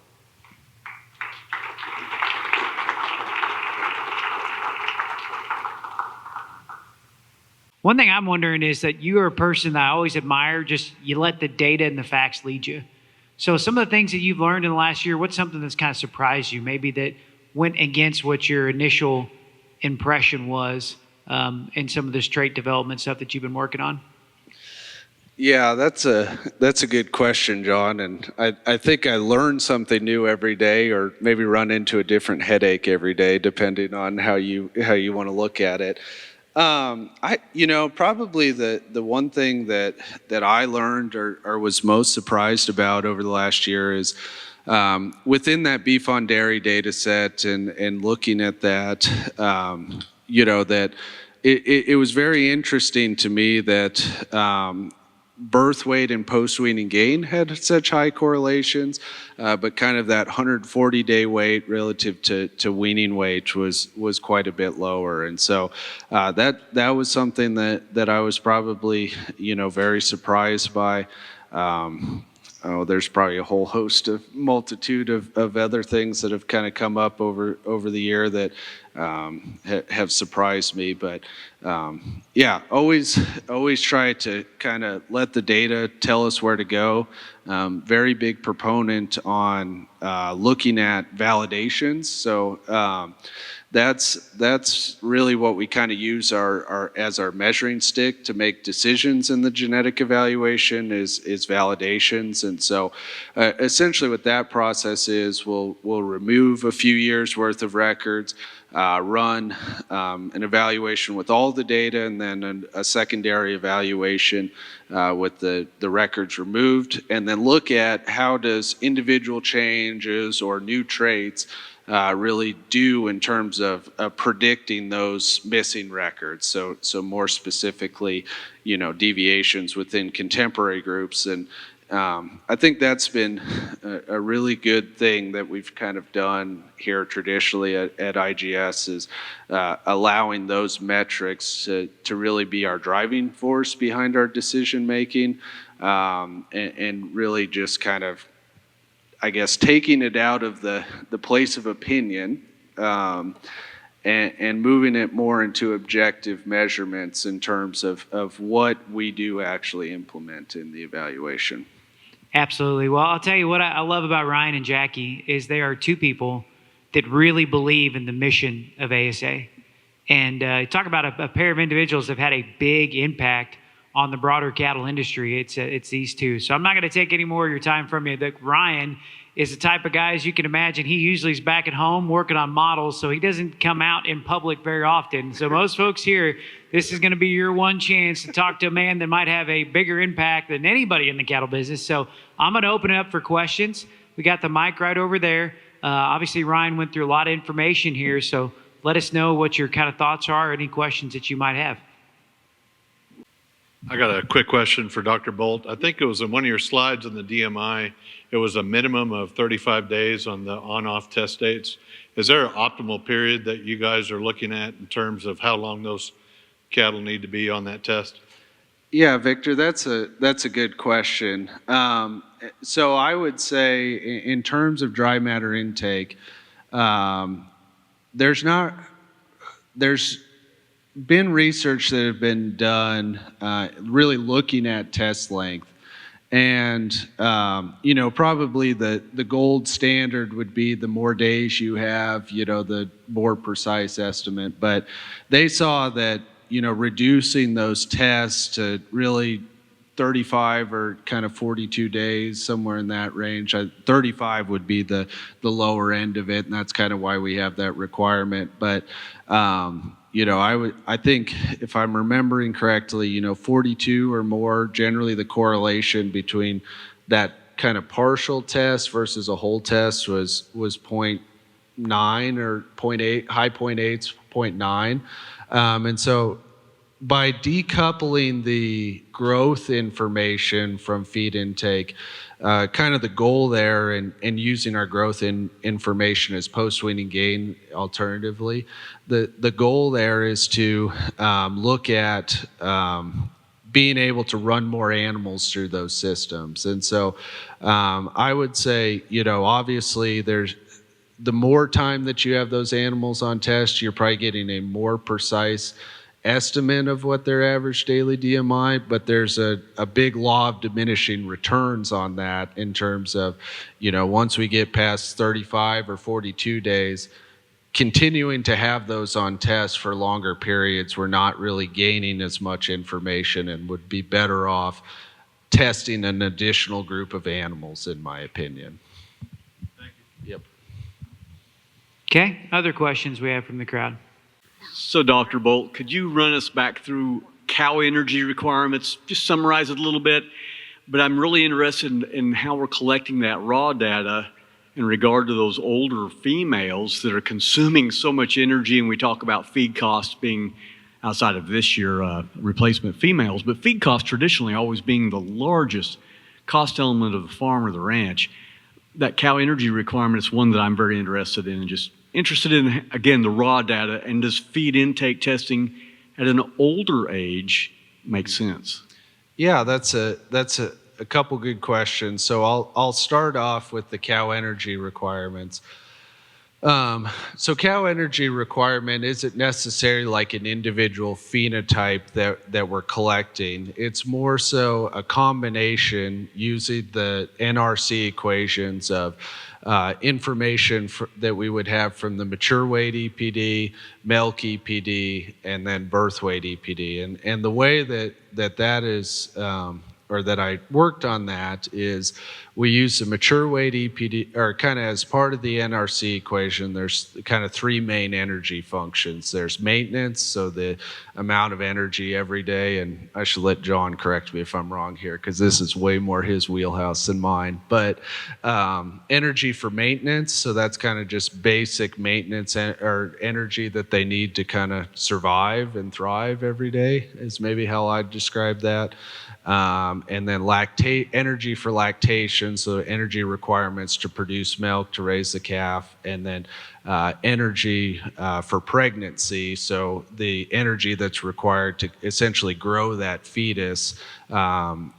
One thing I'm wondering is that you are a person that I always admire, just you let the data and the facts lead you. So some of the things that you've learned in the last year, what's something that's kind of surprised you, maybe that went against what your initial impression was in some of this trait development stuff that you've been working on? Yeah, that's a good question, John. And I think I learn something new every day, or maybe run into a different headache every day, depending on how you want to look at it. Probably the one thing that I learned or was most surprised about over the last year is within that beef on dairy data set and looking at that, that it was very interesting to me that birth weight and post-weaning gain had such high correlations, but kind of that 140-day weight relative to weaning weight was quite a bit lower. And so that was something that I was probably, very surprised by. There's probably a whole multitude of other things that have kind of come up over the year that have surprised me. But always try to kind of let the data tell us where to go. Very big proponent on looking at validations. So that's really what we kind of use as our measuring stick to make decisions in the genetic evaluation is validations. And so essentially what that process is, we'll remove a few years worth of records, run an evaluation with all the data, and then a secondary evaluation with the records removed, and then look at how does individual changes or new traits really do in terms of predicting those missing records. So more specifically, deviations within contemporary groups. And I think that's been a really good thing that we've kind of done here traditionally at IGS is allowing those metrics to really be our driving force behind our decision making, and really just kind of, I guess, taking it out of the place of opinion and moving it more into objective measurements in terms of what we do actually implement in the evaluation. Absolutely. Well, I'll tell you what I love about Ryan and Jackie is they are two people that really believe in the mission of ASA. And talk about a pair of individuals that have had a big impact on the broader cattle industry. It's these two. So I'm not going to take any more of your time from you. Ryan is the type of guy, as you can imagine, he usually is back at home working on models, so he doesn't come out in public very often. So most folks here, this is going to be your one chance to talk to a man that might have a bigger impact than anybody in the cattle business. So I'm going to open it up for questions. We got the mic right over there. Obviously, Ryan went through a lot of information here, so let us know what your kind of thoughts are, any questions that you might have. I got a quick question for Dr. Boldt. I think it was in one of your slides on the DMI, it was a minimum of 35 days on the on-off test dates. Is there an optimal period that you guys are looking at in terms of how long those cattle need to be on that test? Yeah, Victor, that's a good question. So I would say in terms of dry matter intake, there's been research that have been done really looking at test length. And, probably the gold standard would be the more days you have, the more precise estimate. But they saw that, reducing those tests to really 35 or kind of 42 days, somewhere in that range. 35 would be the lower end of it, and that's kind of why we have that requirement. But, I think if I'm remembering correctly, 42 or more, generally the correlation between that kind of partial test versus a whole test was 0.9 or 0.8, high 0.8s, 0.9. And so by decoupling the growth information from feed intake, kind of the goal there and using our growth information as post-weaning gain alternatively, the goal there is to look at being able to run more animals through those systems. And so I would say, obviously the more time that you have those animals on test, you're probably getting a more precise estimate of what their average daily DMI, but there's a big law of diminishing returns on that in terms of, once we get past 35 or 42 days, continuing to have those on test for longer periods, we're not really gaining as much information and would be better off testing an additional group of animals, in my opinion. Thank you. Yep. Okay, other questions we have from the crowd? So, Dr. Boldt, could you run us back through cow energy requirements? Just summarize it a little bit. But I'm really interested in how we're collecting that raw data in regard to those older females that are consuming so much energy. And we talk about feed costs being, outside of this year, replacement females, but feed costs traditionally always being the largest cost element of the farm or the ranch. That cow energy requirement is one that I'm very interested in, and just interested in, again, the raw data, and does feed intake testing at an older age make sense? Yeah, that's a couple good questions. So I'll start off with the cow energy requirements. So cow energy requirement isn't necessarily like an individual phenotype that we're collecting. It's more so a combination using the NRC equations of information that we would have from the mature weight EPD, milk EPD, and then birth weight EPD. And the way that is, or that I worked on that, is we use the mature weight EPD, or kind of as part of the NRC equation, there's kind of three main energy functions. There's maintenance, so the amount of energy every day, and I should let Jon correct me if I'm wrong here, because this is way more his wheelhouse than mine, but energy for maintenance, so that's kind of just basic maintenance or energy that they need to kind of survive and thrive every day, is maybe how I'd describe that. And then energy for lactation, so energy requirements to produce milk to raise the calf, and then energy for pregnancy, so the energy that's required to essentially grow that fetus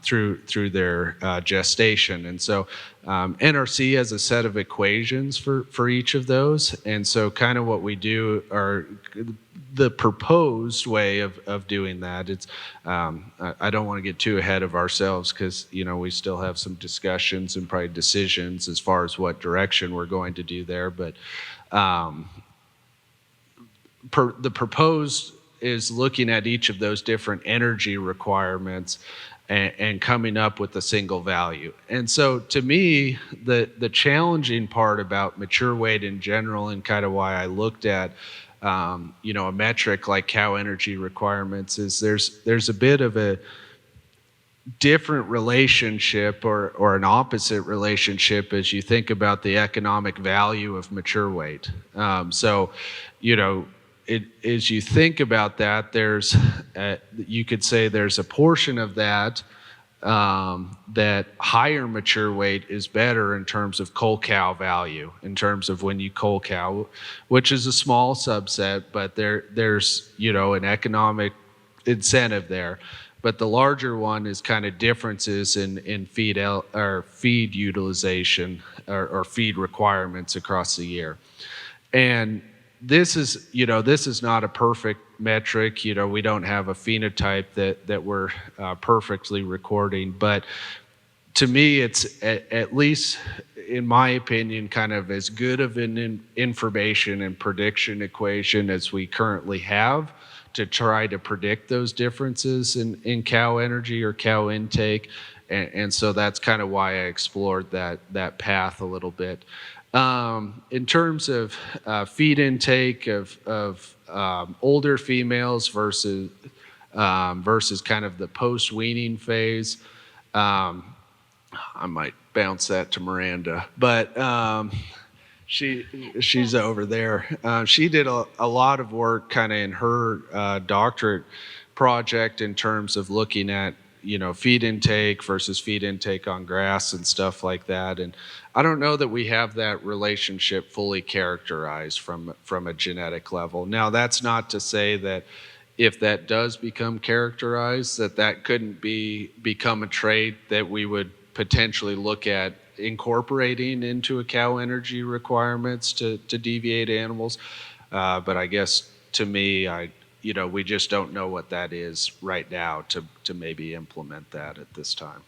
through their gestation. And so NRC has a set of equations for each of those, and so kind of what we do are the proposed way of doing that. It's I don't want to get too ahead of ourselves, because we still have some discussions and probably decisions as far as what direction we're going to do there, but the proposed is looking at each of those different energy requirements and coming up with a single value. And so to me, the challenging part about mature weight in general, and kind of why I looked at a metric like cow energy requirements, is there's a bit of a different relationship or an opposite relationship as you think about the economic value of mature weight. So as you think about that, there's you could say there's a portion of that that higher mature weight is better in terms of cull cow value, in terms of when you cull cow, which is a small subset, but there's an economic incentive there. But the larger one is kind of differences in feed utilization or feed requirements across the year. And this is not a perfect metric. We don't have a phenotype that we're perfectly recording, but to me, it's at least, in my opinion, kind of as good of an information and prediction equation as we currently have to try to predict those differences in cow energy or cow intake. and so that's kind of why I explored that path a little bit. In terms of feed intake of older females versus kind of the post-weaning phase, I might bounce that to Miranda, but she's over there. She did a lot of work kind of in her doctorate project in terms of looking at feed intake versus feed intake on grass and stuff like that. And I don't know that we have that relationship fully characterized from a genetic level. Now, that's not to say that if that does become characterized, that couldn't become a trait that we would potentially look at incorporating into a cow energy requirements to deviate animals. But I guess to me, we just don't know what that is right now to maybe implement that at this time.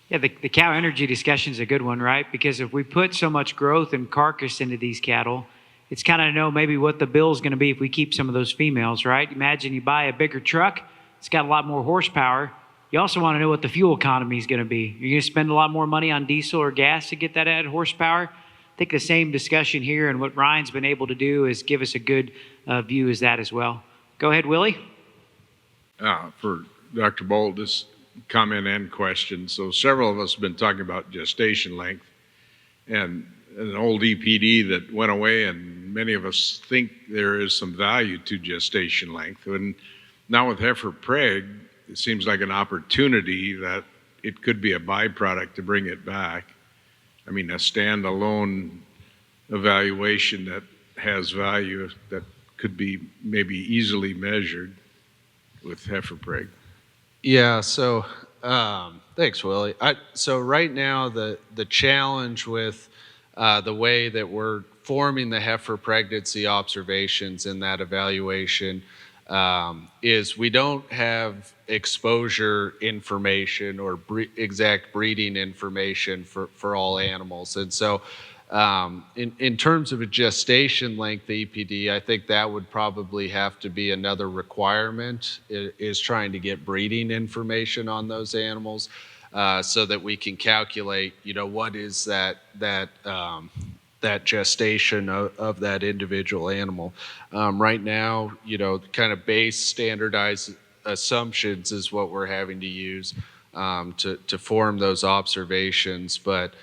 Yeah, the cow energy discussion is a good one, right? Because if we put so much growth and carcass into these cattle, it's kind of to know maybe what the bill is going to be if we keep some of those females, right? Imagine you buy a bigger truck, it's got a lot more horsepower. You also want to know what the fuel economy is going to be. You're going to spend a lot more money on diesel or gas to get that added horsepower. I think the same discussion here, and what Ryan's been able to do is give us a good view as that as well. Go ahead, Willie. For Dr. Boldt, this comment and question. So several of us have been talking about gestation length and an old EPD that went away, and many of us think there is some value to gestation length. And now with heifer preg, it seems like an opportunity that it could be a byproduct to bring it back. I mean, a standalone evaluation that has value that could be maybe easily measured with heifer preg. Yeah, so thanks, Willie. So right now, the challenge with the way that we're forming the heifer pregnancy observations in that evaluation is we don't have exposure information or exact breeding information for all animals. And so in terms of a gestation length EPD, I think that would probably have to be another requirement, is trying to get breeding information on those animals so that we can calculate, what is that gestation of that individual animal. Right now, kind of base standardized assumptions is what we're having to use to form those observations. But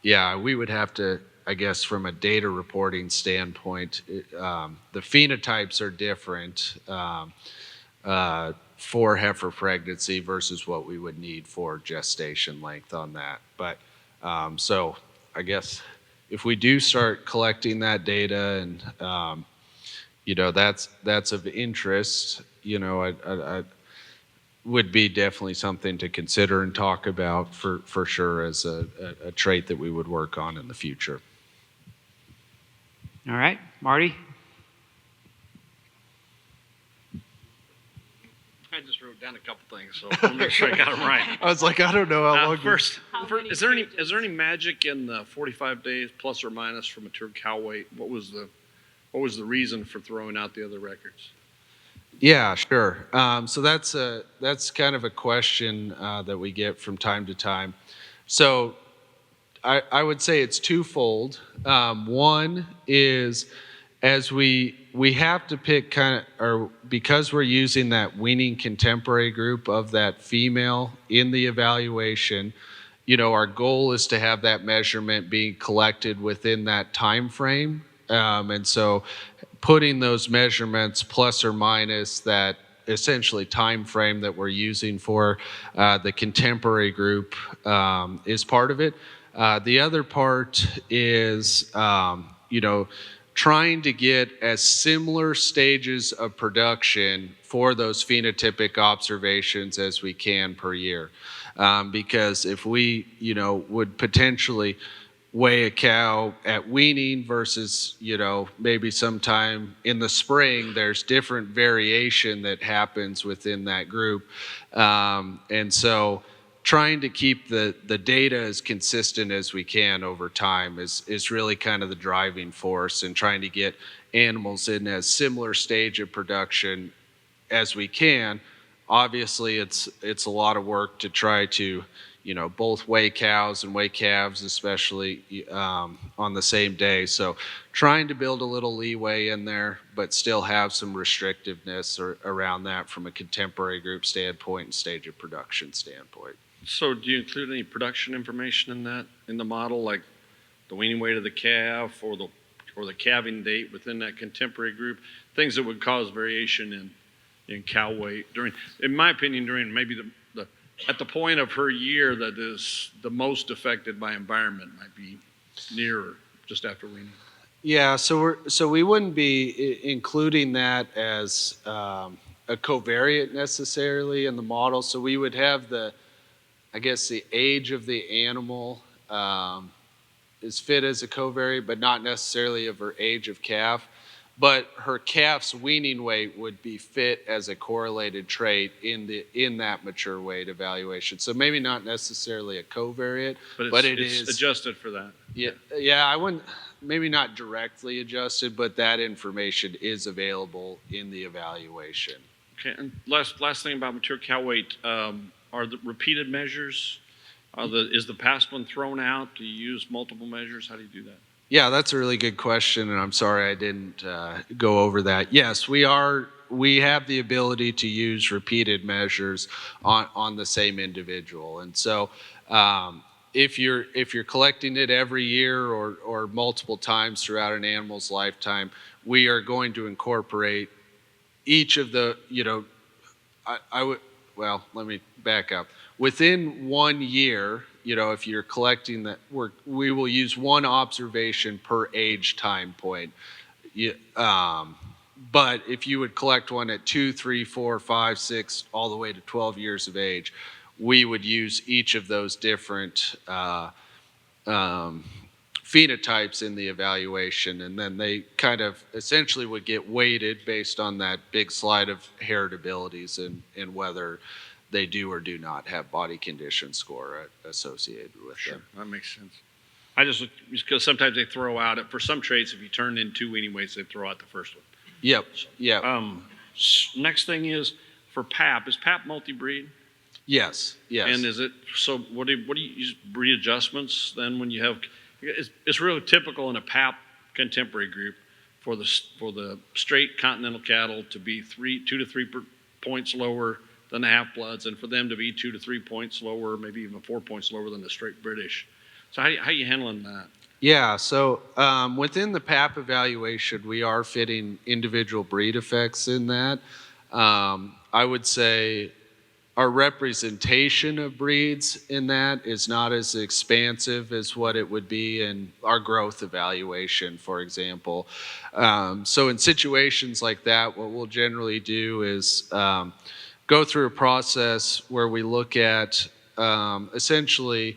yeah, we would have to, I guess, from a data reporting standpoint, the phenotypes are different for heifer pregnancy versus what we would need for gestation length on that. But so I guess if we do start collecting that data and that's of interest, I would be definitely something to consider and talk about for sure as a trait that we would work on in the future. All right, Marty. I just wrote down a couple things, so I'll make sure I got them right. I was like, I don't know how long. First, is there any magic in the 45 days plus or minus for mature cow weight? What was the reason for throwing out the other records? Yeah, sure. So that's kind of a question that we get from time to time. So I would say it's twofold. One is as we have to pick because we're using that weaning contemporary group of that female in the evaluation, our goal is to have that measurement being collected within that time frame. And so putting those measurements plus or minus that essentially time frame that we're using for the contemporary group is part of it. The other part is, trying to get as similar stages of production for those phenotypic observations as we can per year. Because if we, would potentially weigh a cow at weaning versus, maybe sometime in the spring, there's different variation that happens within that group. And so trying to keep the data as consistent as we can over time is really kind of the driving force, and trying to get animals in as similar stage of production as we can obviously it's a lot of work to try to, both weigh cows and weigh calves, especially on the same day. So trying to build a little leeway in there, but still have some restrictiveness around that from a contemporary group standpoint and stage of production standpoint. So do you include any production information in the model, like the weaning weight of the calf or the calving date within that contemporary group, things that would cause variation in cow weight in my opinion, during maybe the at the point of her year that is the most affected by environment, might be near or just after weaning? Yeah, so we wouldn't be including that as a covariate necessarily in the model. So we would have the age of the animal is fit as a covariate, but not necessarily of her age of calf. But her calf's weaning weight would be fit as a correlated trait in that mature weight evaluation. So maybe not necessarily a covariate, but it's adjusted for that. Yeah, I wouldn't, maybe not directly adjusted, but that information is available in the evaluation. Okay, and last thing about mature cow weight, are the repeated measures, is the past one thrown out? Do you use multiple measures? How do you do that? Yeah, that's a really good question, and I'm sorry I didn't go over that. Yes, we have the ability to use repeated measures on the same individual, and so if you're collecting it every year or multiple times throughout an animal's lifetime, we are going to incorporate each of the, let me back up. Within 1 year, if you're collecting that, we will use one observation per age time point. But if you would collect one at 2, 3, 4, 5, 6, all the way to 12 years of age, we would use each of those different phenotypes in the evaluation, and then they kind of essentially would get weighted based on that big slide of heritabilities and whether they do or do not have body condition score associated with them. That makes sense. I just, because sometimes they throw out it for some traits, if you turn in 2 weaning weights, they throw out the first one. Yep. Next thing is for PAP. Is PAP multi-breed? Yes. And is it, so what do you use breed adjustments then when you have, it's really typical in a PAP contemporary group for the straight continental cattle to be 2 to 3 points lower than the half bloods, and for them to be 2 to 3 points lower, maybe even 4 points lower than the straight British. So how are you handling that? Yeah, so within the PAP evaluation, we are fitting individual breed effects in that. I would say our representation of breeds in that is not as expansive as what it would be in our growth evaluation, for example. So in situations like that, what we'll generally do is go through a process where we look at essentially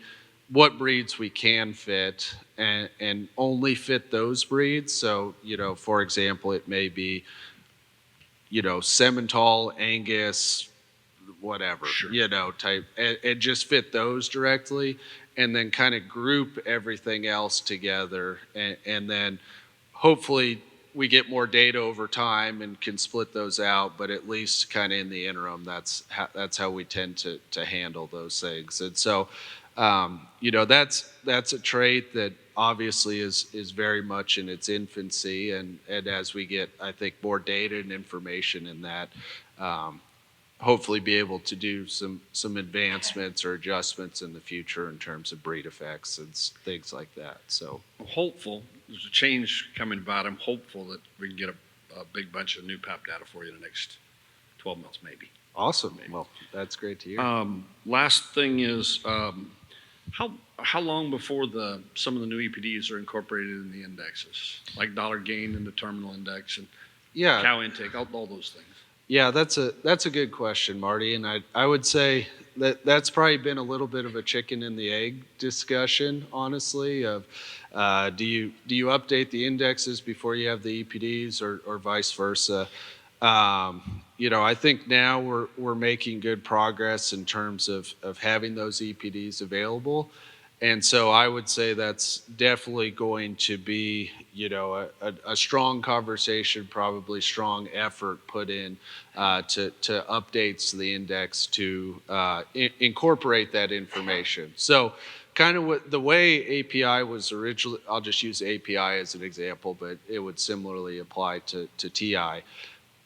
what breeds we can fit and only fit those breeds. So, for example, it may be, Simmental, Angus, whatever, type, and just fit those directly, and then kind of group everything else together. And then hopefully we get more data over time and can split those out, but at least kind of in the interim, that's how we tend to handle those things. And so, that's a trait that obviously is very much in its infancy, and as we get, I think, more data and information in that, hopefully be able to do some advancements or adjustments in the future in terms of breed effects and things like that. So I'm hopeful there's a change coming about. I'm hopeful that we can get a big bunch of new PAP data for you in the next 12 months, maybe. Awesome. Maybe. Well, that's great to hear. Last thing is, how long before some of the new EPDs are incorporated in the indexes, like dollar gain in the terminal index and cow intake, all those things? Yeah, that's a good question, Marty, and I would say that's probably been a little bit of a chicken and the egg discussion, honestly. Of do you update the indexes before you have the EPDs or vice versa? I think now we're making good progress in terms of having those EPDs available, And so I would say that's definitely going to be, a strong conversation, probably strong effort put in to updates to the index to incorporate that information. So kind of the way API was originally, I'll just use API as an example, but it would similarly apply to TI.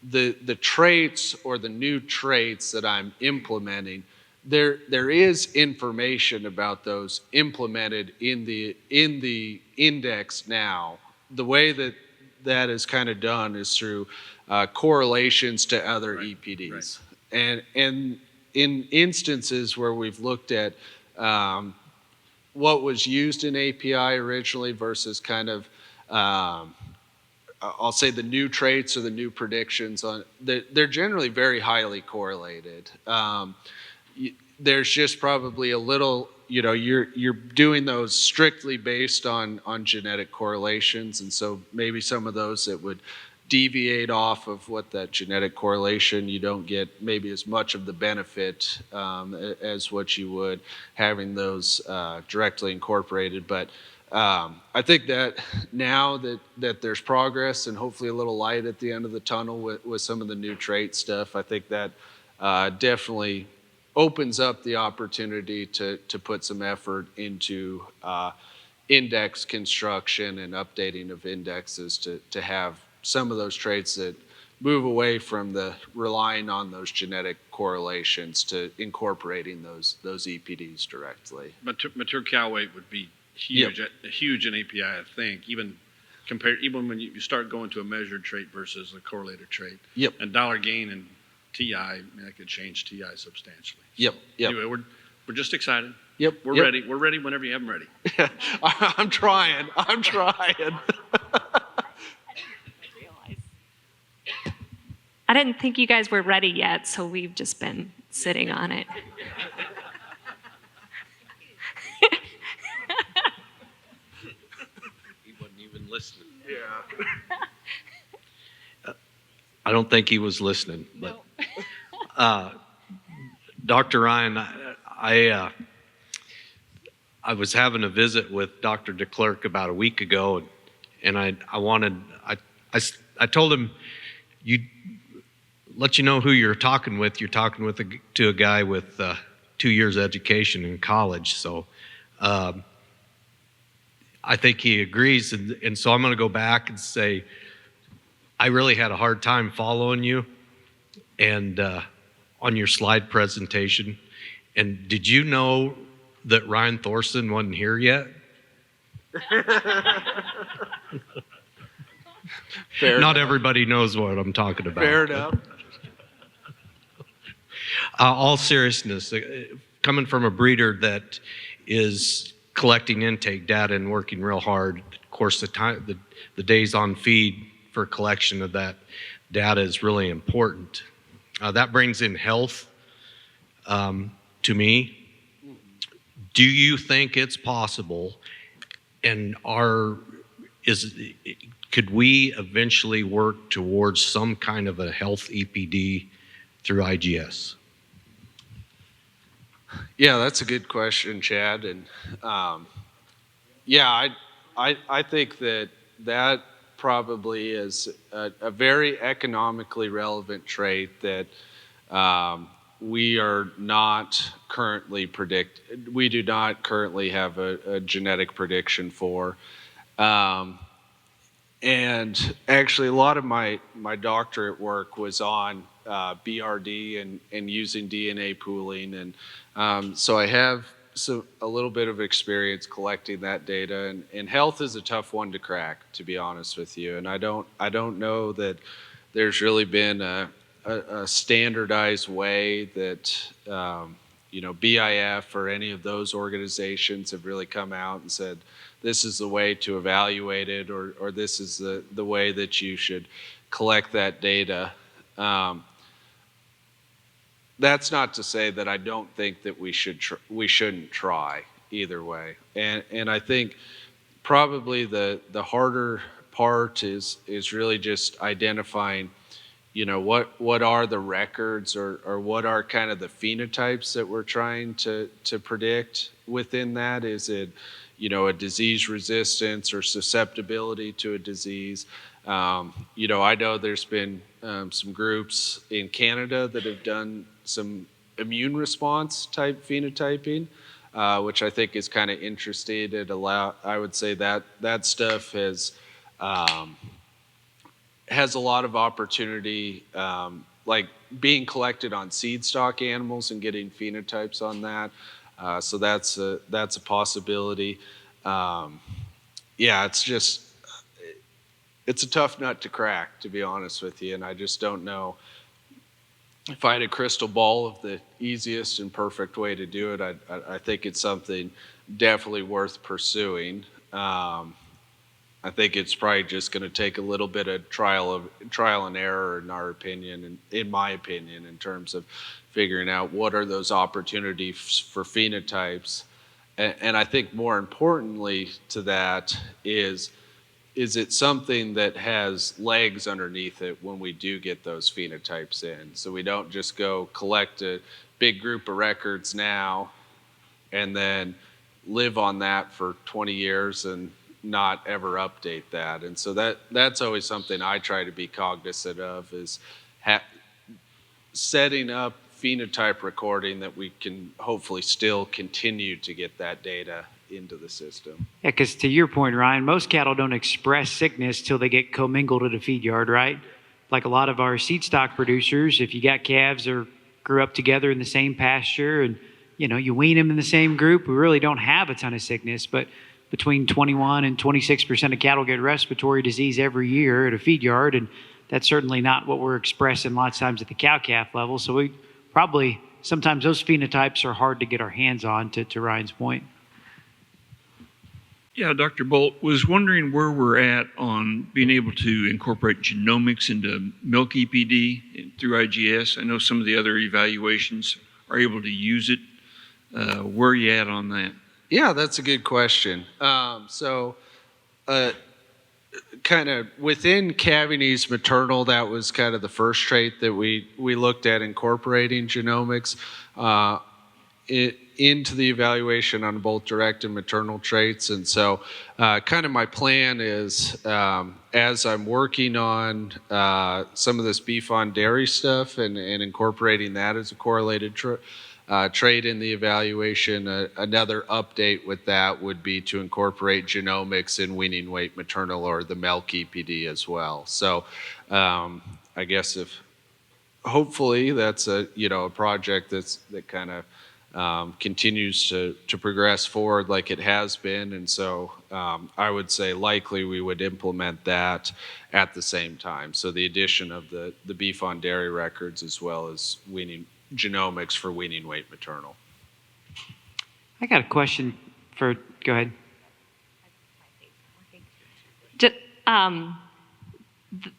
The traits or the new traits that I'm implementing, there is information about those implemented in the index now. The way that is kind of done is through correlations to other EPDs, and in instances where we've looked at what was used in API originally versus kind of I'll say the new traits or the new predictions on, they're generally very highly correlated. There's just probably a little, you're doing those strictly based on genetic correlations, and so maybe some of those that would deviate off of what that genetic correlation, you don't get maybe as much of the benefit as what you would having those directly incorporated. But I think that now that there's progress and hopefully a little light at the end of the tunnel with some of the new trait stuff, I think that definitely opens up the opportunity to put some effort into index construction and updating of indexes to have some of those traits that move away from the relying on those genetic correlations to incorporating those EPDs directly. Mature cow weight would be huge, huge in API, I think, even when you start going to a measured trait versus a correlated trait. Yep. And dollar gain in TI, that could change TI substantially. Yep. Anyway, we're just excited. Yep. We're ready. We're ready whenever you have them ready. I'm trying. I didn't think you guys were ready yet, so we've just been sitting on it. He wasn't even listening. I don't think he was listening, but Dr. Ryan, I was having a visit with Dr. DeClerck about a week ago, and I told him, let you know who you're talking with. You're talking to a guy with 2 years education in college, so I think he agrees, and so I'm going to go back and say, I really had a hard time following you and on your slide presentation. And did you know that Ryan Thorson wasn't here yet? Not everybody knows what I'm talking about. Fair enough. All seriousness, coming from a breeder that is collecting intake data and working real hard, of course, the days on feed for collection of that data is really important. That brings in health to me. Do you think it's possible, and could we eventually work towards some kind of a health EPD through IGS? Yeah, that's a good question, Chad. And I think that probably is a very economically relevant trait that we do not currently have a genetic prediction for. And actually, a lot of my doctorate work was on BRD and using DNA pooling, and so I have a little bit of experience collecting that data. And health is a tough one to crack, to be honest with you. And I don't know that there's really been a standardized way that BIF or any of those organizations have really come out and said, this is the way to evaluate it, or this is the way that you should collect that data. That's not to say that I don't think that we shouldn't try either way. And I think probably the harder part is really just identifying, what are the records or what are kind of the phenotypes that we're trying to predict within that? Is it, a disease resistance or susceptibility to a disease? I know there's been some groups in Canada that have done some immune response type phenotyping, which I think is kind of interesting. I would say that stuff has a lot of opportunity, like being collected on seed stock animals and getting phenotypes on that. So that's a possibility. It's a tough nut to crack, to be honest with you, and I just don't know if I had a crystal ball of the easiest and perfect way to do it. I think it's something definitely worth pursuing. I think it's probably just going to take a little bit of trial and error, in our opinion, and in my opinion, in terms of figuring out what are those opportunities for phenotypes. And I think more importantly to that is it something that has legs underneath it when we do get those phenotypes in? So we don't just go collect a big group of records now and then live on that for 20 years and not ever update that. And so that's always something I try to be cognizant of, is setting up phenotype recording that we can hopefully still continue to get that data into the system. Yeah, because to your point, Ryan, most cattle don't express sickness till they get commingled at a feed yard, right? Like a lot of our seed stock producers, if you got calves or grew up together in the same pasture and you wean them in the same group, we really don't have a ton of sickness. But between 21 and 26% of cattle get respiratory disease every year at a feed yard, and that's certainly not what we're expressing lots of times at the cow-calf level. So we probably, sometimes those phenotypes are hard to get our hands on, to Ryan's point. Yeah, Dr. Boldt, was wondering where we're at on being able to incorporate genomics into milk EPD through IGS. I know some of the other evaluations are able to use it. Where are you at on that? Yeah, that's a good question. Kind of within Cavities maternal, that was kind of the first trait that we looked at incorporating genomics into the evaluation on both direct and maternal traits. And so kind of my plan is, as I'm working on some of this beef on dairy stuff and incorporating that as a correlated trait in the evaluation, another update with that would be to incorporate genomics in weaning weight maternal or the milk EPD as well. So I guess hopefully that's a project that kind of continues to progress forward like it has been. And so I would say likely we would implement that at the same time. So the addition of the beef on dairy records as well as genomics for weaning weight maternal. I got a question go ahead.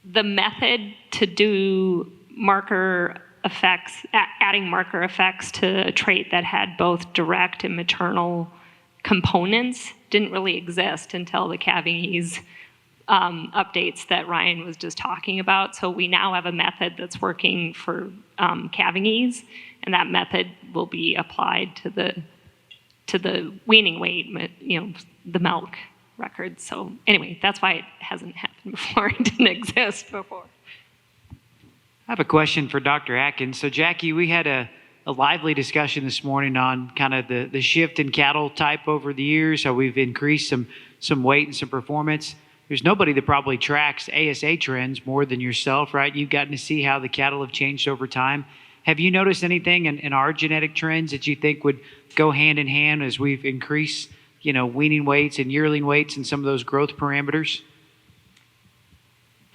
The method to do marker effects, adding marker effects to a trait that had both direct and maternal components didn't really exist until the Cavities updates that Ryan was just talking about. So we now have a method that's working for Cavities, and that method will be applied to the weaning weight, the milk records. So anyway, that's why it hasn't happened before. It didn't exist before. I have a question for Dr. Atkins. So Jackie, we had a lively discussion this morning on kind of the shift in cattle type over the years, how we've increased some weight and some performance. There's nobody that probably tracks ASA trends more than yourself, right? You've gotten to see how the cattle have changed over time. Have you noticed anything in our genetic trends that you think would go hand in hand as we've increased, weaning weights and yearling weights and some of those growth parameters?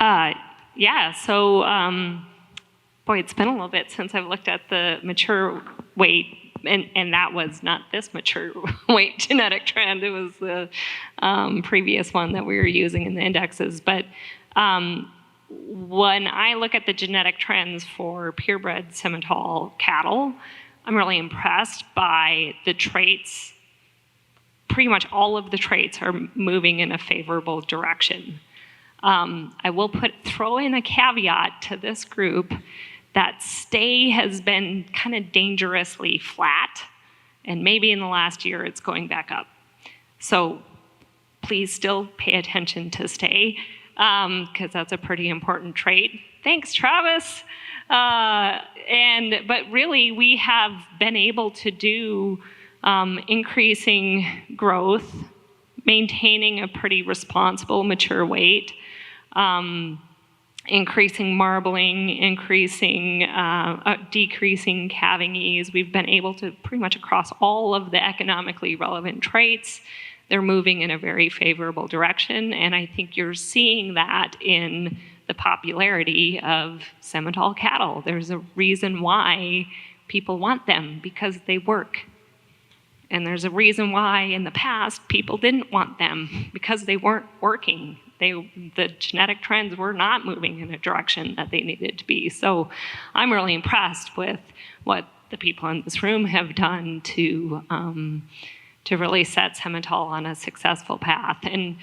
Yeah, so boy, it's been a little bit since I've looked at the mature weight, and that was not this mature weight genetic trend. It was the previous one that we were using in the indexes. But when I look at the genetic trends for purebred Simmental cattle, I'm really impressed by the traits. Pretty much all of the traits are moving in a favorable direction. I will throw in a caveat to this group that stay has been kind of dangerously flat. And maybe in the last year, it's going back up. So please still pay attention to stay, because that's a pretty important trait. Thanks, Travis. But really, we have been able to do increasing growth, maintaining a pretty responsible mature weight, increasing marbling, decreasing calving ease. We've been able to pretty much across all of the economically relevant traits, they're moving in a very favorable direction. And I think you're seeing that in the popularity of Simmental cattle. There's a reason why people want them, because they work. And there's a reason why in the past people didn't want them, because they weren't working. The genetic trends were not moving in a direction that they needed to be. So I'm really impressed with what the people in this room have done to really set Simmental on a successful path. And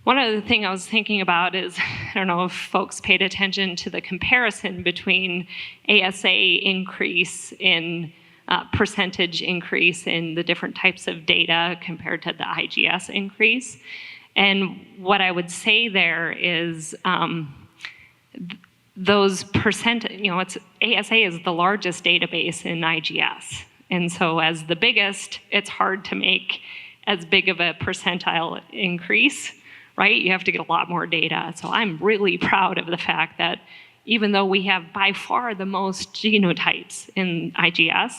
one other thing I was thinking about is, I don't know if folks paid attention to the comparison between ASA increase in percentage increase in the different types of data compared to the IGS increase. And what I would say there is those it's ASA is the largest database in IGS. And so as the biggest, it's hard to make as big of a percentile increase, right? You have to get a lot more data. So I'm really proud of the fact that even though we have by far the most genotypes in IGS,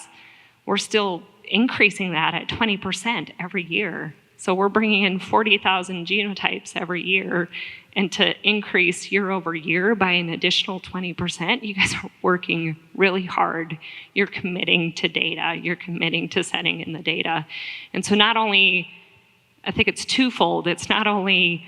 we're still increasing that at 20% every year. So we're bringing in 40,000 genotypes every year, and to increase year over year by an additional 20%, you guys are working really hard. You're committing to data, you're committing to setting in the data. And so not only, I think it's twofold, it's not only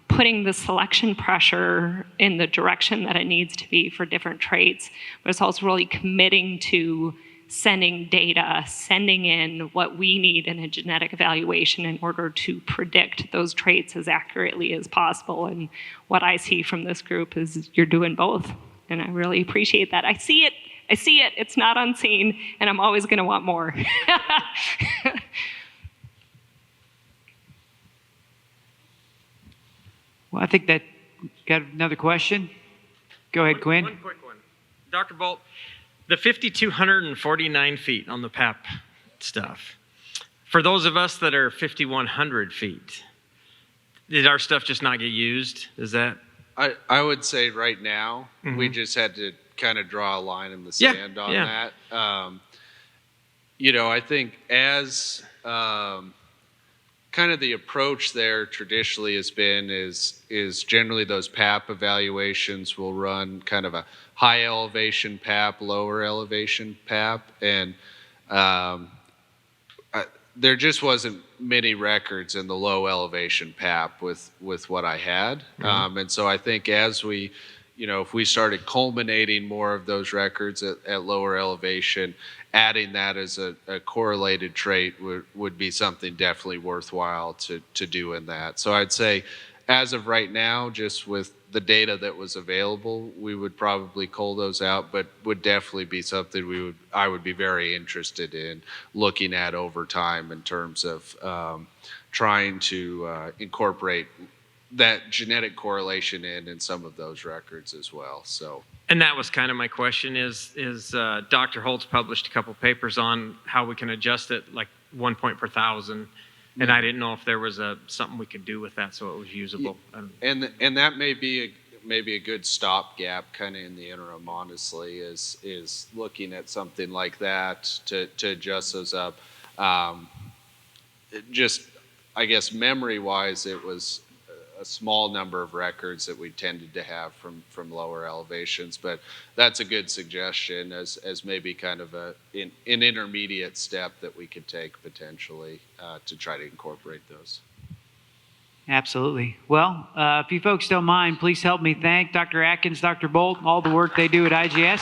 putting the selection pressure in the direction that it needs to be for different traits, but it's also really committing to sending data, sending in what we need in a genetic evaluation in order to predict those traits as accurately as possible. And what I see from this group is you're doing both. And I really appreciate that. I see it, it's not unseen, and I'm always gonna want more. Well, I think that got another question. Go ahead, Quinn. One quick one. Dr. Boldt, the 5,249 feet on the PAP stuff, for those of us that are 5,100 feet, did our stuff just not get used? Is that? I would say right now, we just had to kind of draw a line in the sand on that. I think as kind of the approach there traditionally has been is generally those PAP evaluations will run kind of a high elevation PAP, lower elevation PAP, and there just wasn't many records in the low elevation PAP with what I had. And so I think as we, if we started culminating more of those records at lower elevation, adding that as a correlated trait would be something definitely worthwhile to do in that. So I'd say as of right now, just with the data that was available, we would probably cull those out, but would definitely be something I would be very interested in looking at over time in terms of trying to incorporate that genetic correlation in some of those records as well. So. And that was kind of my question is Dr. Holtz published a couple papers on how we can adjust it, like 1 point per thousand. And I didn't know if there was something we could do with that so it was usable. And that may be a good stopgap kind of in the interim, honestly, is looking at something like that to adjust those up. Just, I guess, memory-wise, it was a small number of records that we tended to have from lower elevations, but that's a good suggestion as maybe kind of an intermediate step that we could take potentially to try to incorporate those. Absolutely. Well, if you folks don't mind, please help me thank Dr. Atkins, Dr. Boldt, all the work they do at IGS.